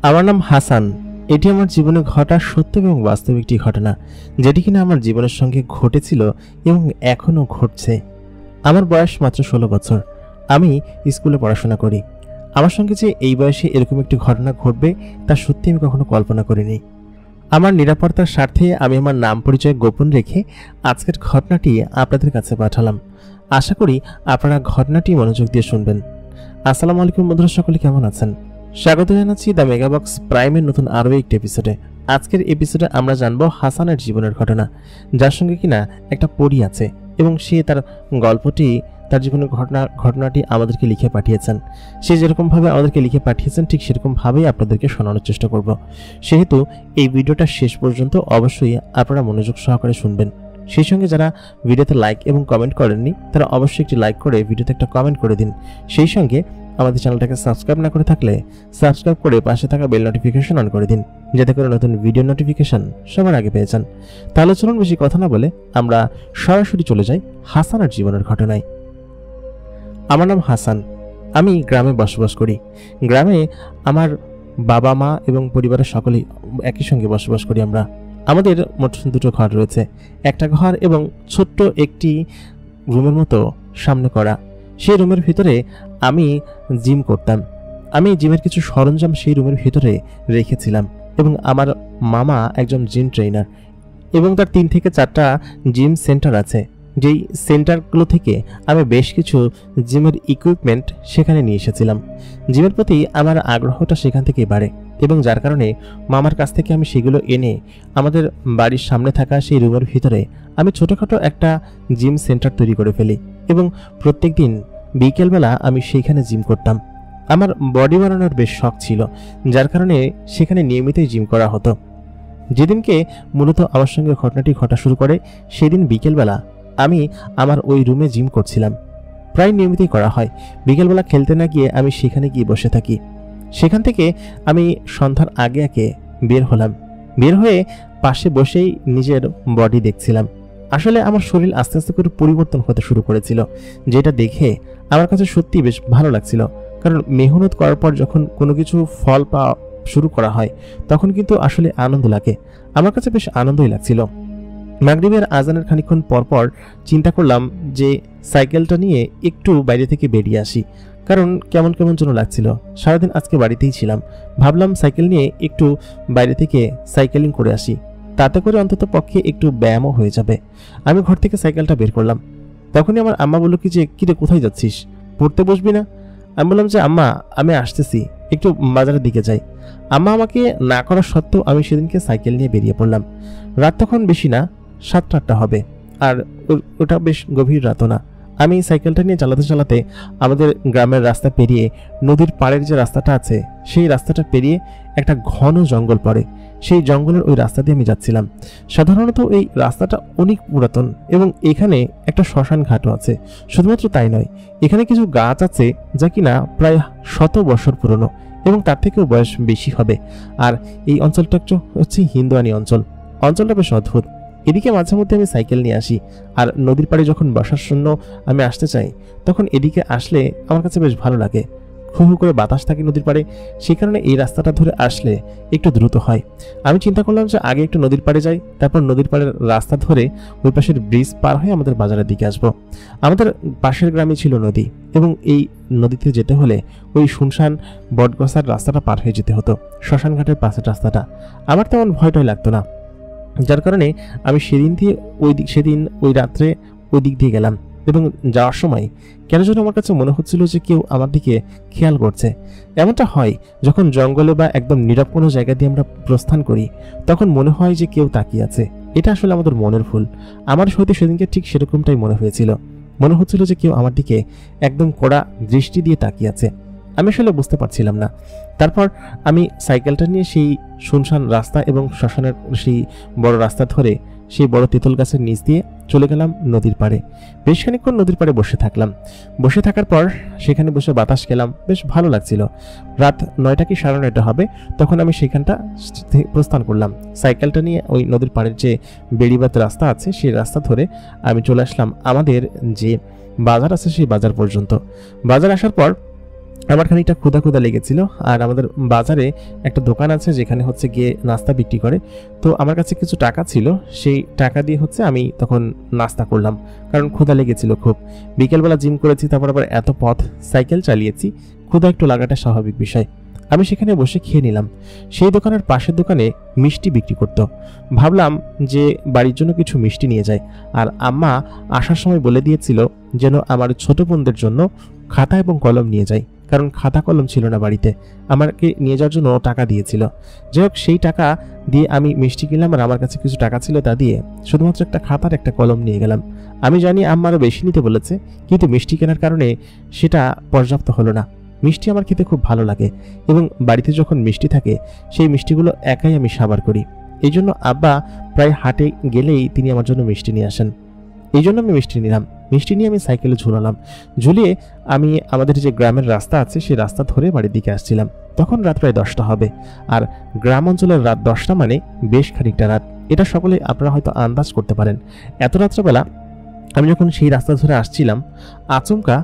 আমার নাম হাসান। এটি আমার জীবনে ঘটা সত্য এবং বাস্তব একটি ঘটনা, যেটি কিনা আমার জীবনের সঙ্গে ঘটেছিল এবং এখনও ঘটছে। আমার বয়স মাত্র 16 বছর। আমি স্কুলে পড়াশোনা করি। আমার সঙ্গে যে এই বয়সে এরকম একটি ঘটনা ঘটবে তা সত্যি আমি কখনো কল্পনা করিনি। আমার নিরাপত্তার স্বার্থে আমি আমার নাম পরিচয় গোপন রেখে আজকের ঘটনাটি আপনাদের কাছে পাঠালাম। আশা করি আপনারা ঘটনাটি মনোযোগ দিয়ে শুনবেন। আসসালামু আলাইকুম বন্ধুরা, সকলে কেমন আছেন? স্বাগত জানাচ্ছি দ্য মেগাবক্স প্রাইমের নতুন আরও একটি এপিসোডে। আজকের এপিসোডে আমরা জানবো হাসানের জীবনের ঘটনা, যার সঙ্গে কিনা একটা পরী আছে এবং সে তার গল্পটি, তার জীবনের ঘটনাটি আমাদেরকে লিখে পাঠিয়েছেন। সে যেরকমভাবে আমাদেরকে লিখে পাঠিয়েছেন ঠিক সেরকমভাবেই আপনাদেরকে শোনানোর চেষ্টা করব। সেহেতু এই ভিডিওটা শেষ পর্যন্ত অবশ্যই আপনারা মনোযোগ সহকারে শুনবেন। সেই সঙ্গে যারা ভিডিওতে লাইক এবং কমেন্ট করেননি তারা অবশ্যই একটি লাইক করে ভিডিওতে একটা কমেন্ট করে দিন। সেই সঙ্গে আমাদের চ্যানেলটাকে সাবস্ক্রাইব না করে থাকলে সাবস্ক্রাইব করে পাশে থাকা বেল নোটিফিকেশন অন করে দিন, যাতে করে নতুন ভিডিও নোটিফিকেশন সবার আগে পেয়ে যান। তাহলে চলুন বেশি কথা না বলে আমরা সরাসরি চলে যাই হাসানের জীবনের ঘটনায়। আমার নাম হাসান। আমি গ্রামে বসবাস করি। গ্রামে আমার বাবা মা এবং পরিবারের সকলেই একই সঙ্গে বসবাস করি আমরা। আমাদের মোট দুটো ঘর রয়েছে, একটা ঘর এবং ছোট্ট একটি রুমের মতো সামনে করা। সেই রুমের ভিতরে আমি জিম করতাম। আমি জিমের কিছু সরঞ্জাম সেই রুমের ভিতরে রেখেছিলাম এবং আমার মামা একজন জিম ট্রেনার এবং তার 3 থেকে 4টা জিম সেন্টার আছে। যেই সেন্টারগুলো থেকে আমি বেশ কিছু জিমের ইকুইপমেন্ট সেখানে নিয়ে এসেছিলাম। জিমের প্রতি আমার আগ্রহটা সেখান থেকেই বাড়ে এবং যার কারণে মামার কাছ থেকে আমি সেগুলো এনে আমাদের বাড়ির সামনে থাকা সেই রুমের ভিতরে আমি ছোটোখাটো একটা জিম সেন্টার তৈরি করে ফেলি এবং প্রত্যেক দিন বিকেলবেলা আমি সেইখানে জিম করতাম। আমার বডি বানানোর বেশ শখ ছিল, যার কারণে সেখানে নিয়মিতই জিম করা হতো। যেদিনকে মূলত আমার সঙ্গে ঘটনাটি ঘটা শুরু করে সেদিন বিকেলবেলা আমি আমার ওই রুমে জিম করছিলাম। প্রায় নিয়মিতই করা হয়। বিকেলবেলা খেলতে না গিয়ে আমি সেখানে গিয়ে বসে থাকি। সেখান থেকে আমি সন্ধ্যার আগে আগে বের হলাম। বের হয়ে পাশে বসেই নিজের বডি দেখছিলাম। আসলে আমার শরীর আস্তে আস্তে করে পরিবর্তন হতে শুরু করেছিল, যেটা দেখে আমার কাছে সত্যি বেশ ভালো লাগছিল। কারণ মেহনত করার পর যখন কোনো কিছু ফল পাওয়া শুরু করা হয় তখন কিন্তু আসলে আনন্দ লাগে। আমার কাছে বেশ আনন্দই লাগছিল। মাগরিবের আজানের খানিকক্ষণ পরপর চিন্তা করলাম যে সাইকেলটা নিয়ে একটু বাইরে থেকে বেরিয়ে আসি, কারণ কেমন কেমন যেন লাগছিল। সারাদিন আজকে বাড়িতেই ছিলাম, ভাবলাম সাইকেল নিয়ে একটু বাইরে থেকে সাইকেলিং করে আসি, তাতে করে অন্তত পক্ষে একটু ব্যায়ামও হয়ে যাবে। আমি ঘর থেকে সাইকেলটা বের করলাম। তখনই আমার আম্মা বলল কি যে কিরে কোথায় যাচ্ছিস, পড়তে বসবি না? আমি বললাম যে আম্মা আমি আসতেছি, একটু বাজারের দিকে যাই। আম্মা আমাকে না করা সত্ত্বেও আমি সেদিনকে সাইকেল নিয়ে বেরিয়ে পড়লাম। রাত তখন বেশি না, 7-8টা হবে, আর ওটা বেশ গভীর রাতও না। আমি সাইকেলটা নিয়ে চালাতে চালাতে আমাদের গ্রামের রাস্তা পেরিয়ে নদীর পাড়ের যে রাস্তাটা আছে সেই রাস্তাটা পেরিয়ে একটা ঘন জঙ্গল পড়ে। সেই জঙ্গলের ওই রাস্তা দিয়ে আমি যাচ্ছিলাম। সাধারণত এই রাস্তাটা অনেক পুরাতন এবং এখানে একটা শ্মশান ঘাটও আছে। শুধুমাত্র তাই নয়, এখানে কিছু গাছ আছে যা কিনা প্রায় 100 বছর পুরনো এবং তার থেকেও বয়স বেশি হবে। আর এই অঞ্চলটা হচ্ছে হিন্দুয়ানি অঞ্চল। অঞ্চলটা বেশ অদ্ভুত। এদিকে মাঝে মধ্যে আমি সাইকেল নিয়ে আসি, আর নদীর পাড়ে যখন বসার জন্য আমি আসতে চাই তখন এদিকে আসলে আমার কাছে বেশ ভালো লাগে। হু হু করে বাতাস থাকে নদীর পাড়ে, সেই কারণে এই রাস্তাটা ধরে আসলে একটু দ্রুত হয়। আমি চিন্তা করলাম যে আগে একটু নদীর পাড়ে যাই, তারপর নদীর পাড়ের রাস্তা ধরে ওই পাশের ব্রিজ পার হয়ে আমাদের বাজারের দিকে আসবো। আমাদের পাশের গ্রামে ছিল নদী এবং এই নদীতে যেতে হলে ওই শুনশান বটগাছার রাস্তাটা পার হয়ে যেতে হতো, শ্মশান ঘাটের পাশের রাস্তাটা। আমার তেমন ভয়টাই লাগতো না, যার কারণে আমি সেদিন ওই রাত্রে ওই দিক দিয়ে গেলাম এবং যাওয়ার সময় কেন যেন আমার কাছে মনে হচ্ছিল যে কেউ আমার দিকে খেয়াল করছে। এমনটা হয় যখন জঙ্গলে বা একদম নীরব কোনো জায়গা দিয়ে আমরা প্রস্থান করি, তখন মনে হয় যে কেউ তাকিয়ে আছে। এটা আসলে আমাদের মনের ভুল। আমার হয়তো সেদিনকে ঠিক সেরকমটাই মনে হয়েছিল। মনে হচ্ছিল যে কেউ আমার দিকে একদম কড়া দৃষ্টি দিয়ে তাকিয়ে আছে। আমি আসলে বুঝতে পারছিলাম না। তারপর আমি সাইকেলটা নিয়ে সেই শুনশান রাস্তা এবং শ্মশানের সেই বড় রাস্তা ধরে সেই বড় তেঁতুল গাছের নিচ দিয়ে চলে গেলাম নদীর পাড়ে। বেশ খানিকক্ষণ নদীর পাড়ে বসে থাকলাম। বসে থাকার পর সেখানে বসে বাতাস খেলাম, বেশ ভালো লাগছিল। রাত 9টা কি 9:30 হবে, তখন আমি সেখানটা প্রস্থান করলাম। সাইকেলটা নিয়ে ওই নদীর পাড়ের যে বেড়িবাঁধ রাস্তা আছে সেই রাস্তা ধরে আমি চলে আসলাম আমাদের যে বাজার আছে সেই বাজার পর্যন্ত। বাজার আসার পর আমার খানিকটা ক্ষুধা ক্ষুধা লেগেছিল। আর আমাদের বাজারে একটা দোকান আছে যেখানে হচ্ছে গিয়ে নাস্তা বিক্রি করে। তো আমার কাছে কিছু টাকা ছিল, সেই টাকা দিয়ে হচ্ছে আমি তখন নাস্তা করলাম, কারণ ক্ষুধা লেগেছিল খুব। বিকেলবেলা জিম করেছি, তারপর আবার এত পথ সাইকেল চালিয়েছি, ক্ষুধা একটু লাগাটা স্বাভাবিক বিষয়। আমি সেখানে বসে খেয়ে নিলাম। সেই দোকানের পাশের দোকানে মিষ্টি বিক্রি করত। ভাবলাম যে বাড়ির জন্য কিছু মিষ্টি নিয়ে যাই। আর আম্মা আসার সময় বলে দিয়েছিল যেন আমার ছোট বোনদের জন্য খাতা এবং কলম নিয়ে যাই, কারণ খাতা কলম ছিল না বাড়িতে। আমাকে নিয়ে যাওয়ার জন্য টাকা দিয়েছিল। যাই হোক, সেই টাকা দিয়ে আমি মিষ্টি কিনলাম, আর আমার কাছে কিছু টাকা ছিল, তা দিয়ে শুধুমাত্র একটা খাতার একটা কলম নিয়ে গেলাম। আমি জানি আম্মা আরও বেশি নিতে বলেছে, কিন্তু মিষ্টি কেনার কারণে সেটা পর্যাপ্ত হলো না। মিষ্টি আমার খেতে খুব ভালো লাগে, এবং বাড়িতে যখন মিষ্টি থাকে সেই মিষ্টিগুলো একাই আমি সাবার করি। এই জন্য আব্বা প্রায় হাটে গেলেই তিনি আমার জন্য মিষ্টি নিয়ে আসেন। এই জন্য আমি মিষ্টি নিলাম। মিষ্টি নিয়ে আমি সাইকেলে ঝুলালাম। ঝুলিয়ে আমি আমাদের যে গ্রামের রাস্তা আছে সেই রাস্তা ধরে বাড়ির দিকে আসছিলাম। তখন রাত প্রায় 10টা হবে। আর গ্রাম অঞ্চলের রাত 10টা মানে বেশ খানিকটা রাত। এটা সকলে আপনারা হয়তো আন্দাজ করতে পারেন। এত রাত্রেবেলা আমি যখন সেই রাস্তা ধরে আসছিলাম, আচমকা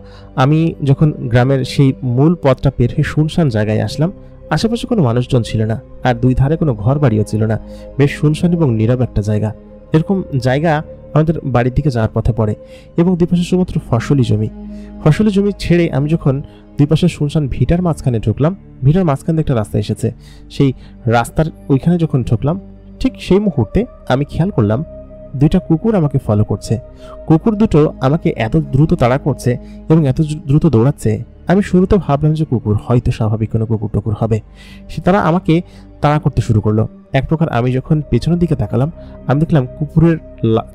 আমি যখন গ্রামের সেই মূল পথটা পের হয়ে শুনশান জায়গায় আসলাম, আশেপাশে কোনো মানুষজন ছিল না, আর দুই ধারে কোনো ঘর বাড়িও ছিল না। বেশ শুনশান এবং নীরব একটা জায়গা। এরকম জায়গা আমাদের বাড়ির দিকে যাওয়ার পথে পড়ে, এবং দুই পাশে শুধুমাত্র ফসলি জমি। ফসলি জমি ছেড়ে আমি যখন দুই পাশে শুনশান ভিটার মাঝখানে ঢুকলাম, ভিটার মাঝখানে একটা রাস্তা এসেছে। সেই রাস্তার ওইখানে যখন ঢুকলাম, ঠিক সেই মুহূর্তে আমি খেয়াল করলাম দুইটা কুকুর আমাকে ফলো করছে। কুকুর দুটো আমাকে এত দ্রুত তাড়া করছে এবং এত দ্রুত দৌড়াচ্ছে, আমি শুরুতে ভাবলাম যে কুকুর, হয়তো স্বাভাবিক কোনো কুকুর টুকুর হবে। তারা আমাকে তাড়া করতে শুরু করলো। এক প্রকার আমি যখন পেছনের দিকে তাকালাম, আমি দেখলাম কুকুরের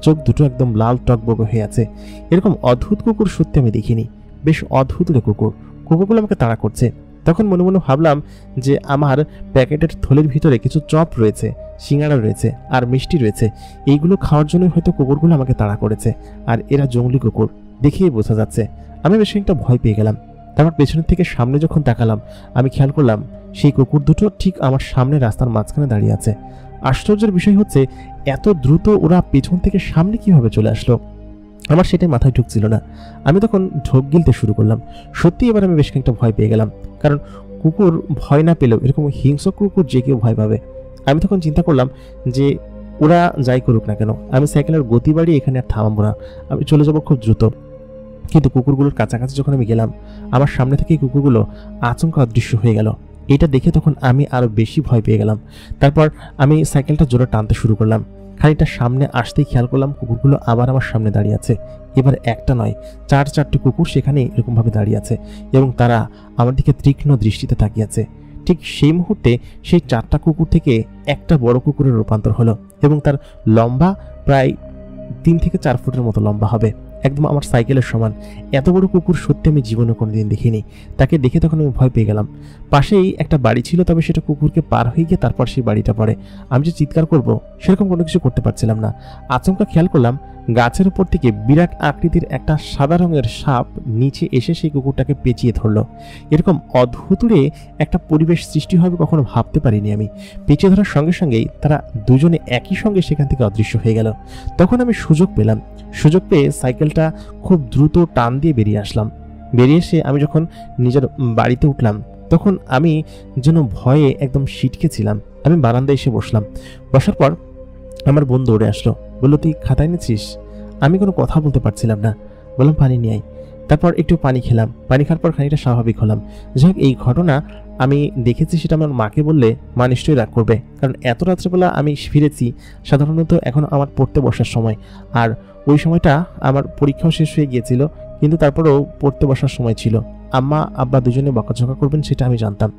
চোখ দুটো একদম লাল টকবক হয়ে আছে। এরকম অদ্ভুত কুকুর সত্যি আমি দেখিনি। বেশ অদ্ভুত কুকুর। কুকুরগুলো আমাকে তাড়া করছে। তখন মনে মনে ভাবলাম যে আমার প্যাকেটের থলের ভিতরে কিছু চপ রয়েছে, সিঙ্গাড়া রয়েছে, আর মিষ্টি রয়েছে। এইগুলো খাওয়ার জন্যই হয়তো কুকুরগুলো আমাকে তাড়া করেছে। আর এরা জঙ্গলি কুকুর, দেখেই বোঝা যাচ্ছে। আমি বেশ একটা ভয় পেয়ে গেলাম। তারপর পেছনের থেকে সামনে যখন তাকালাম, আমি খেয়াল করলাম সেই কুকুর দুটো ঠিক আমার সামনে রাস্তার মাঝখানে দাঁড়িয়ে আছে। আশ্চর্যের বিষয় হচ্ছে, এত দ্রুত ওরা পেছন থেকে সামনে কিভাবে চলে আসলো, আমার সেটাই মাথায় ঢুকছিল না। আমি তখন ঢোক গিলতে শুরু করলাম। সত্যি এবার আমি বেশ একটা ভয় পেয়ে গেলাম, কারণ কুকুর ভয় না পেলেও এরকম হিংস্র কুকুর যে কেউ ভয় পাবে। আমি তখন চিন্তা করলাম যে ওরা যাই করুক না কেন, আমি সাইকেলের গতি বাড়িয়ে এখানে আর থামাবো না, আমি চলে যাবো খুব দ্রুত। কিন্তু কুকুরগুলোর কাছাকাছি যখন আমি গেলাম, আমার সামনে থেকে কুকুরগুলো আচমকা অদৃশ্য হয়ে গেল। এটা দেখে তখন আমি আরো বেশি ভয় পেয়ে গেলাম। তারপর আমি সাইকেলটা জোরে টানতে শুরু করলাম। খানিকটা সামনে আসতেই খেয়াল করলাম কুকুরগুলো আবার আমার সামনে দাঁড়িয়ে আছে। এবার একটা নয়, 4-4টি কুকুর সেখানে এরকমভাবে দাঁড়িয়ে আছে, এবং তারা আমার দিকে তীক্ষ্ণ দৃষ্টিতে তাকিয়ে আছে। ঠিক সেই মুহূর্তে সেই 4টা কুকুর থেকে একটা বড় কুকুরের রূপান্তর হলো, এবং তার লম্বা প্রায় 3 থেকে 4 ফুটের মতো লম্বা হবে, একদম আমার সাইকেলের সমান। এত বড় কুকুর সত্যি আমি জীবনে কোনোদিন দেখিনি। তাকে দেখে তখন আমি ভয় পেয়ে গেলাম। পাশেই একটা বাড়ি ছিল, তবে সেটা কুকুরকে পার হয়ে গিয়ে তারপর সেই বাড়িটা পড়ে। আমি যে চিৎকার করব সেরকম কোনো কিছু করতে পারছিলাম না। আচমকা খেয়াল করলাম গাছের উপর থেকে বিরাট আকৃতির একটা সাদা রঙের সাপ নিচে এসে সেই কুকুরটাকে পেঁচিয়ে ধরলো। এরকম অদ্ভুতুরে একটা পরিবেশ সৃষ্টি হবে কখনো ভাবতে পারিনি আমি। পেঁচিয়ে ধরার সঙ্গে সঙ্গেই তারা দুজনে একই সঙ্গে সেখান থেকে অদৃশ্য হয়ে গেল। তখন আমি সুযোগ পেলাম। সুযোগ পেয়ে সাইকেলটা খুব দ্রুত টান দিয়ে বেরিয়ে আসলাম। বেরিয়ে এসে আমি যখন নিজের বাড়িতে উঠলাম, তখন আমি যেন ভয়ে একদম সিটকে ছিলাম। আমি বারান্দায় এসে বসলাম। বসার পর আমার বোন দৌড়ে আসলো, বললো, তুই খাতা এনেছিস? আমি কোনো কথা বলতে পারছিলাম না। বললাম, পানি নিয়ে আয়। তারপর একটু পানি খেলাম। পানি খাওয়ার পর খানিকটা স্বাভাবিক হলাম। যাই হোক, এই ঘটনা আমি দেখেছি, সেটা আমার মাকে বললে মা নিশ্চয়ই রাগ করবে, কারণ এত রাত্রেবেলা আমি ফিরেছি। সাধারণত এখন আমার পড়তে বসার সময়, আর ওই সময়টা আমার পরীক্ষাও শেষ হয়ে গিয়েছিল, কিন্তু তারপরেও পড়তে বসার সময় ছিল। আম্মা আব্বা দুজনে বকাঝকা করবেন সেটা আমি জানতাম,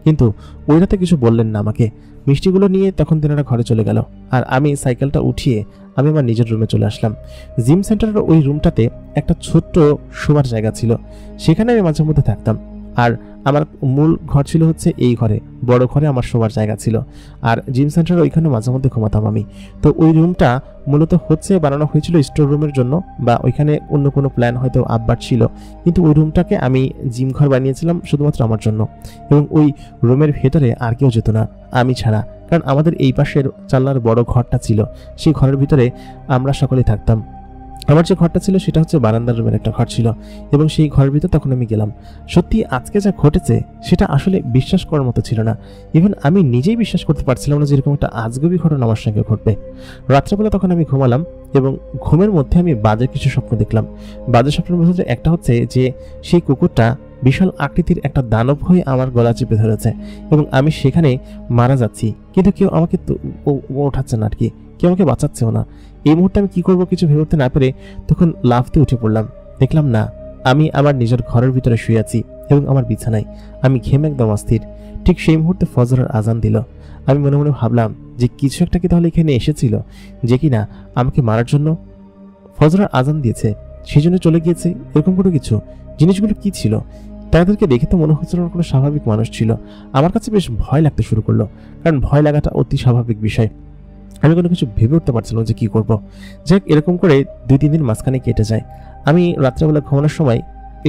কিন্তু ওই রাতে কিছু বললেন না আমাকে। মিষ্টিগুলো নিয়ে তখন তেনারা ঘরে চলে গেল, আর আমি সাইকেলটা উঠিয়ে আমি আমার নিজের রুমে চলে আসলাম। জিম সেন্টারের ওই রুমটাতে একটা ছোট্ট শোবার জায়গা ছিল, সেখানে আমি মাঝে মধ্যে থাকতাম। আর আমার মূল ঘর ছিল হচ্ছে এই ঘরে, বড় ঘরে আমার শোবার জায়গা ছিল। আর জিম সেন্টারে ওইখানে মাঝে মধ্যে ঘুমাতাম আমি। তো ওই রুমটা মূলত হচ্ছে বানানো হয়েছিল স্টোর রুমের জন্য, বা ওইখানে অন্য কোনো প্ল্যান হয়তো আব্বার ছিল, কিন্তু ওই রুমটাকে আমি জিম ঘর বানিয়েছিলাম শুধুমাত্র আমার জন্য। এবং ওই রুমের ভেতরে আর কেউ যেত না আমি ছাড়া, কারণ আমাদের এই পাশের জানলার বড় ঘরটা ছিল, সেই ঘরের ভিতরে আমরা সকলে থাকতাম। আমার যে ঘরটা ছিল সেটা হচ্ছে বারান্দার রুমের একটা ঘর ছিল, এবং সেই ঘরের ভিতর তখন আমি গেলাম। সত্যি আজকে যা ঘটেছে সেটা আসলে বিশ্বাস করার মতো ছিল না। ইভেন আমি নিজেই বিশ্বাস করতে পারছিলাম না যে এরকম একটা আজগুবি ঘটনা আমার সঙ্গে ঘটবে। রাত্রেবেলা তখন আমি ঘুমালাম, এবং ঘুমের মধ্যে আমি বাজে কিছু স্বপ্ন দেখলাম। বাজে স্বপ্নের মধ্যে একটা হচ্ছে যে সেই কুকুরটা বিশাল আকৃতির একটা দানব হয়ে আমার গলা চেপে ধরেছে, এবং আমি সেখানে মারা যাচ্ছি, কিন্তু কেউ আমাকে ওঠাচ্ছে না আর কি, কেউ আমাকে বাঁচাচ্ছেও না। এই মুহূর্তে আমি কি করবো কিছু ভেবে উঠতে না পেরে তখন লাফতে উঠে পড়লাম। দেখলাম না, আমি আমার নিজের ঘরের ভিতরে শুয়ে আছি এবং আমার বিছানায়। আমি ঘেমে একদম অস্থির। ঠিক সেই মুহূর্তে ফজরের আজান দিল। আমি মনে মনে ভাবলাম যে কিছু একটা কি তাহলে এখানে এসেছিল, যে কিনা আমাকে মারার জন্য ফজরের আজান দিয়েছে, সেই জন্য চলে গিয়েছে, এরকম কোনো কিছু। জিনিসগুলো কি ছিল? তাদেরকে দেখে তো মনে হচ্ছিল না কোনো স্বাভাবিক মানুষ ছিল। আমার কাছে বেশ ভয় লাগতে শুরু করলো, কারণ ভয় লাগাটা অতি স্বাভাবিক বিষয়। আমি কোনো কিছু ভেবে উঠতে পারছিলাম যে কী করবো। যাক, এরকম করে 2-3 দিন মাঝখানে কেটে যায়। আমি রাত্রেবেলা ঘুমানোর সময়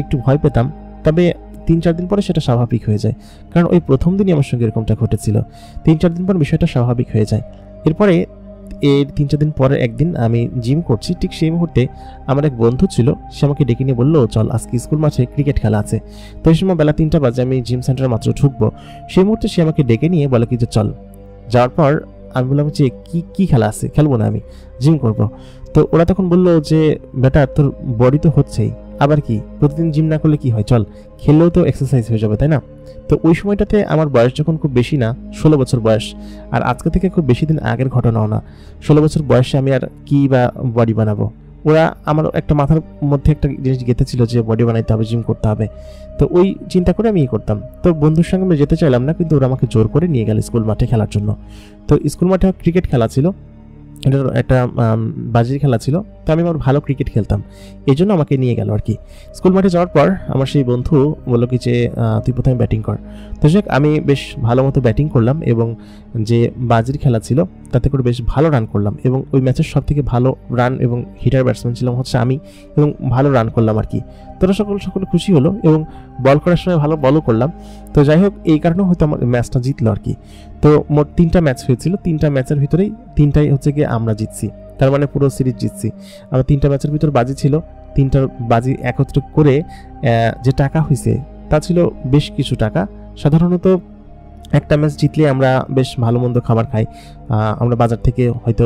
একটু ভয় পেতাম, তবে 3-4 দিন পরে সেটা স্বাভাবিক হয়ে যায়, কারণ ওই প্রথম দিনই আমার সঙ্গে এরকমটা ঘটেছিল। 3-4 দিন পর বিষয়টা স্বাভাবিক হয়ে যায়। এরপরে 3-4 দিন পরে একদিন আমি জিম করছি, ঠিক সেই মুহূর্তে আমার এক বন্ধু ছিল, সে আমাকে ডেকে নিয়ে বললো, চল আজকে স্কুল মাঠে ক্রিকেট খেলা আছে। তো এই সময় বেলা 3টা বাজে, আমি জিম সেন্টারে মাত্র ঢুকবো। সেই মুহূর্তে সে আমাকে ডেকে নিয়ে বলে কি যে চল। যাওয়ার পর আমি বললাম যে কি খেলা আছে, খেলবো না, আমি জিম করব। তো ওরা তখন বললো যে বেটা, তোর বডি তো হচ্ছেই, আবার কি প্রতিদিন জিম না করলে কি হয়, চল খেললেও তো এক্সারসাইজ হয়ে যাবে, তাই না? তো ওই সময়টাতে আমার বয়স যখন খুব বেশি না, 16 বছর বয়স, আর আজকে থেকে খুব বেশি দিন আগের ঘটনাও না। 16 বছর বয়সে আমি আর কি বা বডি বানাবো। ওরা আমার একটা মাথার মধ্যে একটা জিনিস গেঁথেছিল যে বডি বানাইতে হবে, জিম করতে হবে। তো ওই চিন্তা করে আমি করতাম। তো বন্ধুর সঙ্গে আমি যেতে চাইলাম না, কিন্তু ওরা আমাকে জোর করে নিয়ে গেল স্কুল মাঠে খেলার জন্য। তো স্কুল মাঠে ক্রিকেট খেলা ছিল, এটা একটা বাজির খেলা ছিল। তো আমি আমার ভালো ক্রিকেট খেলতাম, এই জন্য আমাকে নিয়ে গেল আর কি। স্কুল মাঠে যাওয়ার পর আমার সেই বন্ধু বললো কি যে তুই প্রথমে ব্যাটিং কর। তো যাক, আমি বেশ ভালো মতো ব্যাটিং করলাম, এবং যে বাজির খেলা ছিল তাতে করে বেশ ভালো রান করলাম, এবং ওই ম্যাচের সব থেকে ভালো রান এবং হিটার ব্যাটসম্যান ছিলাম হচ্ছে আমি, এবং ভালো রান করলাম আর কি। তোরা সকলে খুশি হলো, এবং বল করার সময় ভালো বলও করলাম। তো যাই হোক, এই কারণে হয়তো আমার ম্যাচটা জিতলো আর কি। তো মোট 3টা ম্যাচ হয়েছিল, 3টা ম্যাচের ভিতরেই 3টাই হচ্ছে গিয়ে আমরা জিতছি, তার মানে পুরো সিরিজ জিতছি। আমার 3টা ম্যাচের ভিতর বাজি ছিল, 3টার বাজি একত্র করে যে টাকা হয়েছে তা ছিল বেশ কিছু টাকা। সাধারণত একটা ম্যাচ জিতলে আমরা বেশ ভালো মন্দ খাবার খাই, আমরা বাজার থেকে হয়তো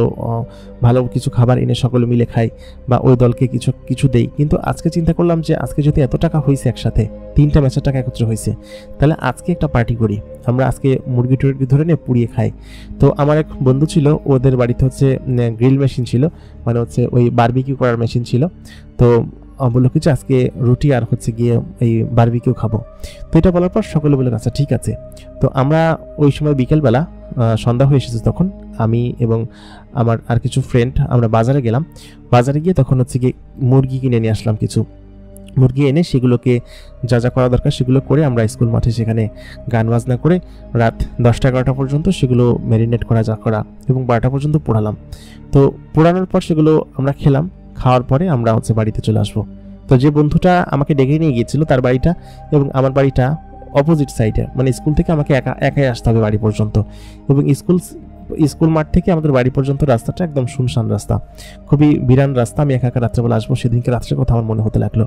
ভালো কিছু খাবার এনে সকলে মিলে খাই, বা ওই দলকে কিছু দেই। কিন্তু আজকে চিন্তা করলাম যে আজকে যদি এত টাকা হয়েছে একসাথে, 3টা ম্যাচের টাকা একত্র হয়েছে, তাহলে আজকে একটা পার্টি করি, আমরা আজকে মুরগি টুরগি ধরে নিয়ে পুড়িয়ে খাই। তো আমার এক বন্ধু ছিল, ওদের বাড়িতে হচ্ছে গ্রিল মেশিন ছিল, মানে হচ্ছে ওই বারবিকিউ করার মেশিন ছিল। তো বললো কিছু আজকে রুটি আর হচ্ছে গিয়ে এই বারবিকিউ খাবো। তো এটা বলার পর সকলে বলে আচ্ছা ঠিক আছে। তো আমরা ওই সময় বিকেলবেলা, সন্ধ্যা হয়ে এসেছে তখন, আমি এবং আমার আর কিছু ফ্রেন্ড আমরা বাজারে গেলাম। বাজারে গিয়ে তখন হচ্ছে গিয়ে মুরগি কিনে নিয়ে আসলাম, কিছু মুরগি এনে সেগুলোকে যা যা করা দরকার সেগুলো করে আমরা স্কুল মাঠে সেখানে গান বাজনা করে রাত 10টা-11টা পর্যন্ত সেগুলো ম্যারিনেট করা এবং 12টা পর্যন্ত পোড়ালাম। তো পোড়ানোর পর সেগুলো আমরা খেলাম, খাওয়ার পরে আমরা হচ্ছে বাড়িতে চলে আসবো। তো যে বন্ধুটা আমাকে ডেকে নিয়ে গিয়েছিল তার বাড়িটা এবং আমার বাড়িটা অপোজিট সাইডে, মানে স্কুল থেকে আমাকে একাই আসতে হবে বাড়ি পর্যন্ত, এবং স্কুল মাঠ থেকে আমাদের বাড়ি পর্যন্ত রাস্তাটা একদম শুনশান রাস্তা, খুবই বিরান রাস্তা। আমি একা রাত্রেবেলা আসবো, সেদিনকে রাত্রের কথা আমার মনে হতে লাগলো।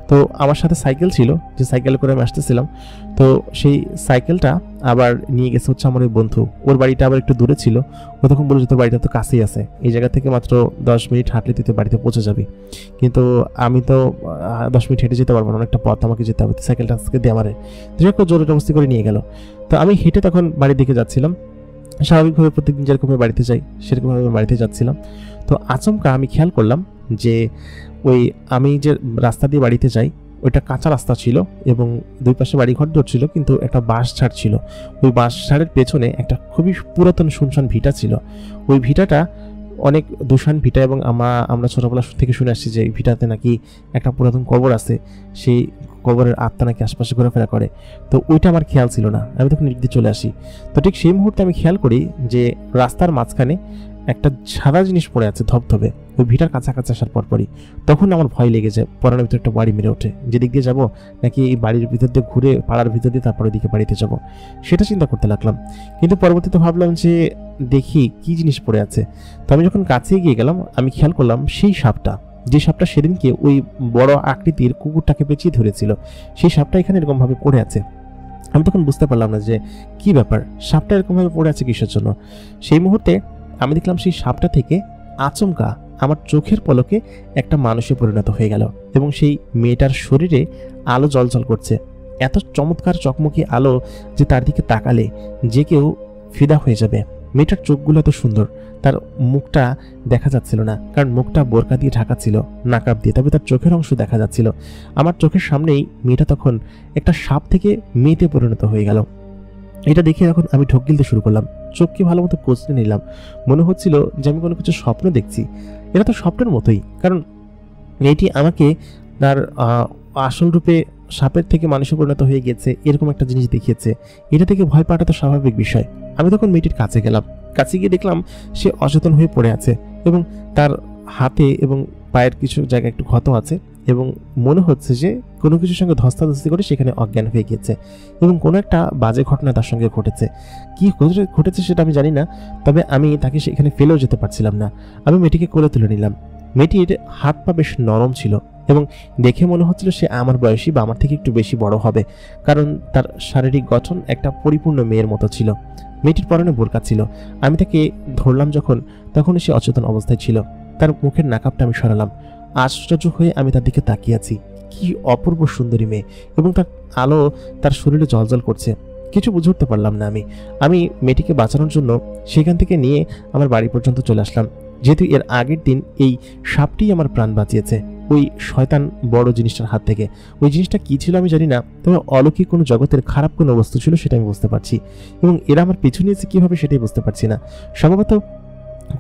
তো আমার সাথে সাইকেল ছিল, যে সাইকেল করে আমি আসতেছিলাম। তো সেই সাইকেলটা আবার নিয়ে গেছে হচ্ছে আমার ওই বন্ধু, ওর বাড়িটা আবার একটু দূরে ছিল। ও তখন বললো যে তোর বাড়িটা তো কাছেই আছে, এই জায়গা থেকে মাত্র 10 মিনিট হাঁটলে তুই বাড়িতে পৌঁছে যাবি। কিন্তু আমি তো 10 মিনিট হেঁটে যেতে পারবো না, অনেকটা পথ আমাকে যেতে হবে। সাইকেলটা আজকে দিয়ে আমারে জোরে জবরদস্তি করে নিয়ে গেল। তো আমি হেঁটে তখন বাড়ির দিকে যাচ্ছিলাম, স্বাভাবিকভাবে প্রত্যেকদিন যেরকম বাড়িতে যাই সেরকমভাবে বাড়িতে যাচ্ছিলাম। তো আচমকা আমি খেয়াল করলাম যে ওই আমি যে রাস্তা দিয়ে বাড়িতে যাই ওইটা কাঁচা রাস্তা ছিল, এবং দুই পাশে বাড়িঘর ছিল, কিন্তু একটা বাঁশ ঝাড় ছিল। ওই বাঁশ ঝাড়ের পেছনে একটা খুবই পুরাতন শুনশান ভিটা ছিল। ওই ভিটাটা অনেক দূষণ ভিটা, এবং আমরা ছোটবেলা থেকে শুনে আসছি যে ভিটাতে নাকি একটা পুরাতন কবর আছে, সেই কবরের আত্মা নাকি আশপাশে ঘোরাফেরা করে। তো ওইটা আমার খেয়াল ছিল না, আমি তখন এদিকে চলে আসি। তো ঠিক সেই মুহূর্তে আমি খেয়াল করি যে রাস্তার মাঝখানে একটা সাদা জিনিস পড়ে আছে ধবধবে, ওই ভিটার কাছাকাছি আসার পরপরই। তখন আমার ভয় লেগে যায়, পরানোর ভিতরে একটা বাড়ি মেরে ওঠে, যেদিক দিয়ে যাবো নাকি এই বাড়ির ভিতর দিয়ে ঘুরে পাড়ার ভিতর দিয়ে তারপরে দিকে বাড়িতে যাব, সেটা চিন্তা করতে লাগলাম। কিন্তু পরবর্তীতে ভাবলাম যে দেখি কি জিনিস পড়ে আছে। তো আমি যখন কাছে গিয়ে গেলাম, আমি খেয়াল করলাম সেই সাপটা যে সাপটা সেদিনকে ওই বড় আকৃতির কুকুরটাকে পেঁচিয়ে ধরেছিল, সেই সাপটা এখানে এরকমভাবে পড়ে আছে। আমি তখন বুঝতে পারলাম না যে কি ব্যাপার, সাপটা এরকমভাবে পড়ে আছে কিসের জন্য। সেই মুহূর্তে আমি দেখলাম সেই সাপটা থেকে আচমকা আমার চোখের পলকে একটা মানুষে পরিণত হয়ে গেল এবং সেই মেয়েটার শরীরে আলো জ্বলজ্বল করছে। এত চমৎকার চকমকি আলো যে তার দিকে তাকালে যে কেউ ফিদা হয়ে যাবে। মেয়েটার চোখগুলো এত সুন্দর, তার মুখটা দেখা যাচ্ছিল না, কারণ মুখটা বোরকা দিয়ে ঢাকা ছিল, নাকাব দিয়ে, তবে তার চোখের অংশ দেখা যাচ্ছিল। আমার চোখের সামনেই মেয়েটা তখন একটা সাপ থেকে মেয়েতে পরিণত হয়ে গেল। এটা দেখে এখন আমি ঢোক গিলতে শুরু করলাম, চোখকে ভালো মতো কচলে নিলাম। মনে হচ্ছিল যে আমি কোনো কিছু স্বপ্ন দেখছি। এটা তো স্বপ্নের মতোই, কারণ মেয়েটি আমাকে তার আসল রূপে সাপের থেকে মানুষে পরিণত হয়ে গেছে এরকম একটা জিনিস দেখিয়েছে। এটা থেকে ভয় পাওয়াটা তো স্বাভাবিক বিষয়। আমি তখন মেয়েটির কাছে গেলাম, কাছে গিয়ে দেখলাম সে অচেতন হয়ে পড়ে আছে এবং তার হাতে এবং পায়ের কিছু জায়গায় একটু ক্ষত আছে এবং মনে হচ্ছে যে কোনো কিছুর সঙ্গে ধস্তাধস্তি করে সেখানে অজ্ঞান হয়ে গিয়েছে এবং কোনো একটা বাজে ঘটনা তার সঙ্গে ঘটেছে। কি ঘটেছে সেটা আমি জানি না, তবে আমি তাকে সেখানে ফেলেও যেতে পারছিলাম না। আমি মেয়েটিকে কোলে তুলে নিলাম। মেয়েটির হাত পা বেশ নরম ছিল এবং দেখে মনে হচ্ছিল সে আমার বয়সী বা আমার থেকে একটু বেশি বড় হবে, কারণ তার শারীরিক গঠন একটা পরিপূর্ণ মেয়ের মতো ছিল। মেয়েটির পরনে বোরকা ছিল। আমি তাকে ধরলাম যখন, তখন সে অচেতন অবস্থায় ছিল। তার মুখের নাকাবটা আমি সরালাম। আশ্চর্য হয়ে আমি তার দিকে তাকিয়ে আছি। কি অপূর্ব সুন্দরী মেয়ে এবং তার আলো তার শরীরে জ্বলজ্বল করছে। কিছু বুঝে উঠতে পারলাম না। আমি মেয়েটিকে বাঁচানোর জন্য সেখান থেকে নিয়ে আমার বাড়ি পর্যন্ত চলে আসলাম, যেহেতু এর আগের দিন এই সাপটি আমার প্রাণ বাঁচিয়েছে ওই শয়তান বড় জিনিসটার হাত থেকে। ওই জিনিসটা কি ছিল আমি জানি না, তবে অলৌকিক কোনো জগতের খারাপ কোনো বস্তু ছিল সেটা আমি বুঝতে পারছি, এবং এরা আমার পিছু নিয়েছে কিভাবে সেটাই বুঝতে পারছি না। সম্ভবত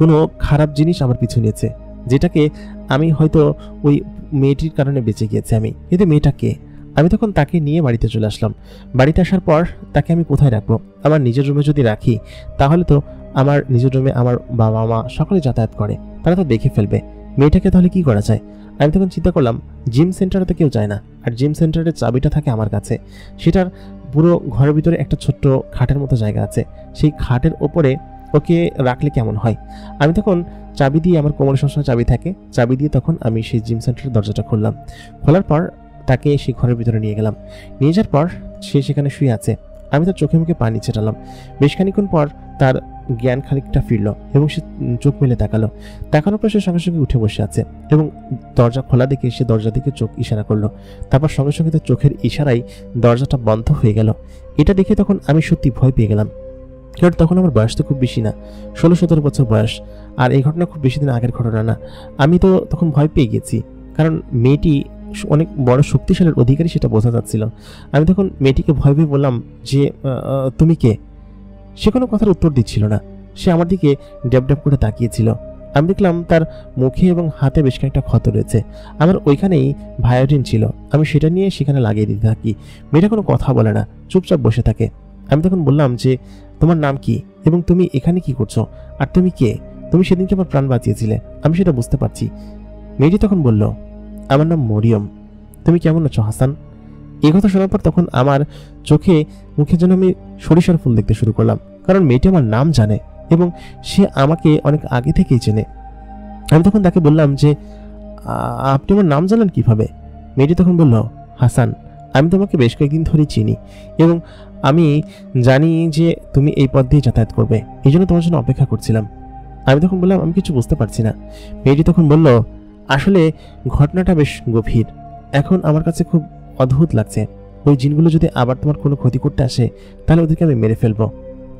কোনো খারাপ জিনিস আমার পিছু নিয়েছে, যেটাকে আমি হয়তো ওই মেয়েটির কারণে বেঁচে গিয়েছি আমি। কিন্তু মেয়েটা কে? আমি তখন তাকে নিয়ে বাড়িতে চলে আসলাম। বাড়িতে আসার পর তাকে আমি কোথায় রাখবো? আমার নিজের রুমে যদি রাখি তাহলে তো আমার নিজের রুমে আমার বাবা মা সকলে যাতায়াত করে, তারা তো দেখে ফেলবে। মেয়েটাকে তাহলে কি করা যায়? আমি তখন চিন্তা করলাম জিম সেন্টারে তো কেউ যায় না, আর জিম সেন্টারের চাবিটা থাকে আমার কাছে। সেটার পুরো ঘরের ভিতরে একটা ছোট্ট খাটের মতো জায়গা আছে, সেই খাটের ওপরে ওকে রাখলে কেমন হয়? আমি তখন চাবি দিয়ে, আমার কোমরে সবসময় চাবি থাকে, চাবি দিয়ে তখন আমি সেই জিম সেন্টারের দরজাটা খুললাম। খোলার পর তাকে সেই ঘরের ভিতরে নিয়ে গেলাম। নিয়ে যাওয়ার পর সে সেখানে শুয়ে আছে। আমি তার চোখে মুখে পানি ছেটালাম। বেশ খানিক্ষণ পর তার জ্ঞান খানিকটা ফিরল এবং সে চোখ মেলে তাকানোর পর সে সঙ্গে সঙ্গে উঠে বসে আছে এবং দরজা খোলা দেখে সে দরজা দিকে চোখ ইশারা করলো। তারপর সঙ্গে সঙ্গে তার চোখের ইশারায় দরজাটা বন্ধ হয়ে গেল। এটা দেখে তখন আমি সত্যি ভয় পেয়ে গেলাম, কারণ তখন আমার বয়স তো খুব বেশি না, 16-17 বছর বয়স, আর এই ঘটনা খুব বেশি দিন আগের ঘটনা না। আমি তো তখন ভয় পেয়ে গেছি, কারণ মেয়েটি অনেক বড় শক্তিশালীর অধিকারী সেটা বোঝা যাচ্ছিল। আমি তখন মেয়েটিকে ভয় পেয়ে বললাম যে তুমি কে? সে কোনো কথার উত্তর দিচ্ছিল না, সে আমার দিকে ড্যাব ড্যাব করে তাকিয়েছিল। আমি দেখলাম তার মুখে এবং হাতে বেশ কয়েকটা ক্ষত রয়েছে। আমার ওইখানেই ভায়োলিন ছিল, আমি সেটা নিয়ে সেখানে লাগিয়ে দিতে থাকি। মেয়েটা কোনো কথা বলে না, চুপচাপ বসে থাকে। আমি তখন বললাম যে তোমার নাম কি এবং তুমি এখানে কি করছো, আর তুমি কে? তুমি সেদিনকে আমার প্রাণ বাঁচিয়েছিলে, আমি সেটা বুঝতে পারছি। মেয়েটি তখন বলল, আমার নাম মরিয়ম। তুমি কেমন আছো হাসান? এই কথা শোনার পর তখন আমার চোখে মুখে যেন আমি সরিষার ফুল দেখতে শুরু করলাম, কারণ মেয়েটি আমার নাম জানে এবং সে আমাকে অনেক আগে থেকেই চেনে। আমি তখন তাকে বললাম যে আপনি আমার নাম জানেন কিভাবে? মেয়েটি তখন বলল, হাসান, আমি তোমাকে বেশ কয়েকদিন ধরে চিনি এবং আমি জানি যে তুমি এই পথ দিয়ে যাতায়াত করবে, এই জন্য তোমার জন্য অপেক্ষা করছিলাম। আমি তখন বললাম আমি কিছু বুঝতে পারছি না। মেয়েটি তখন বলল, আসলে ঘটনাটা বেশ গভীর, এখন আমার কাছে খুব অদ্ভুত লাগছে। ওই জিনগুলো যদি আবার তোমার কোনো ক্ষতি করতে আসে তাহলে ওদেরকে আমি মেরে ফেলবো।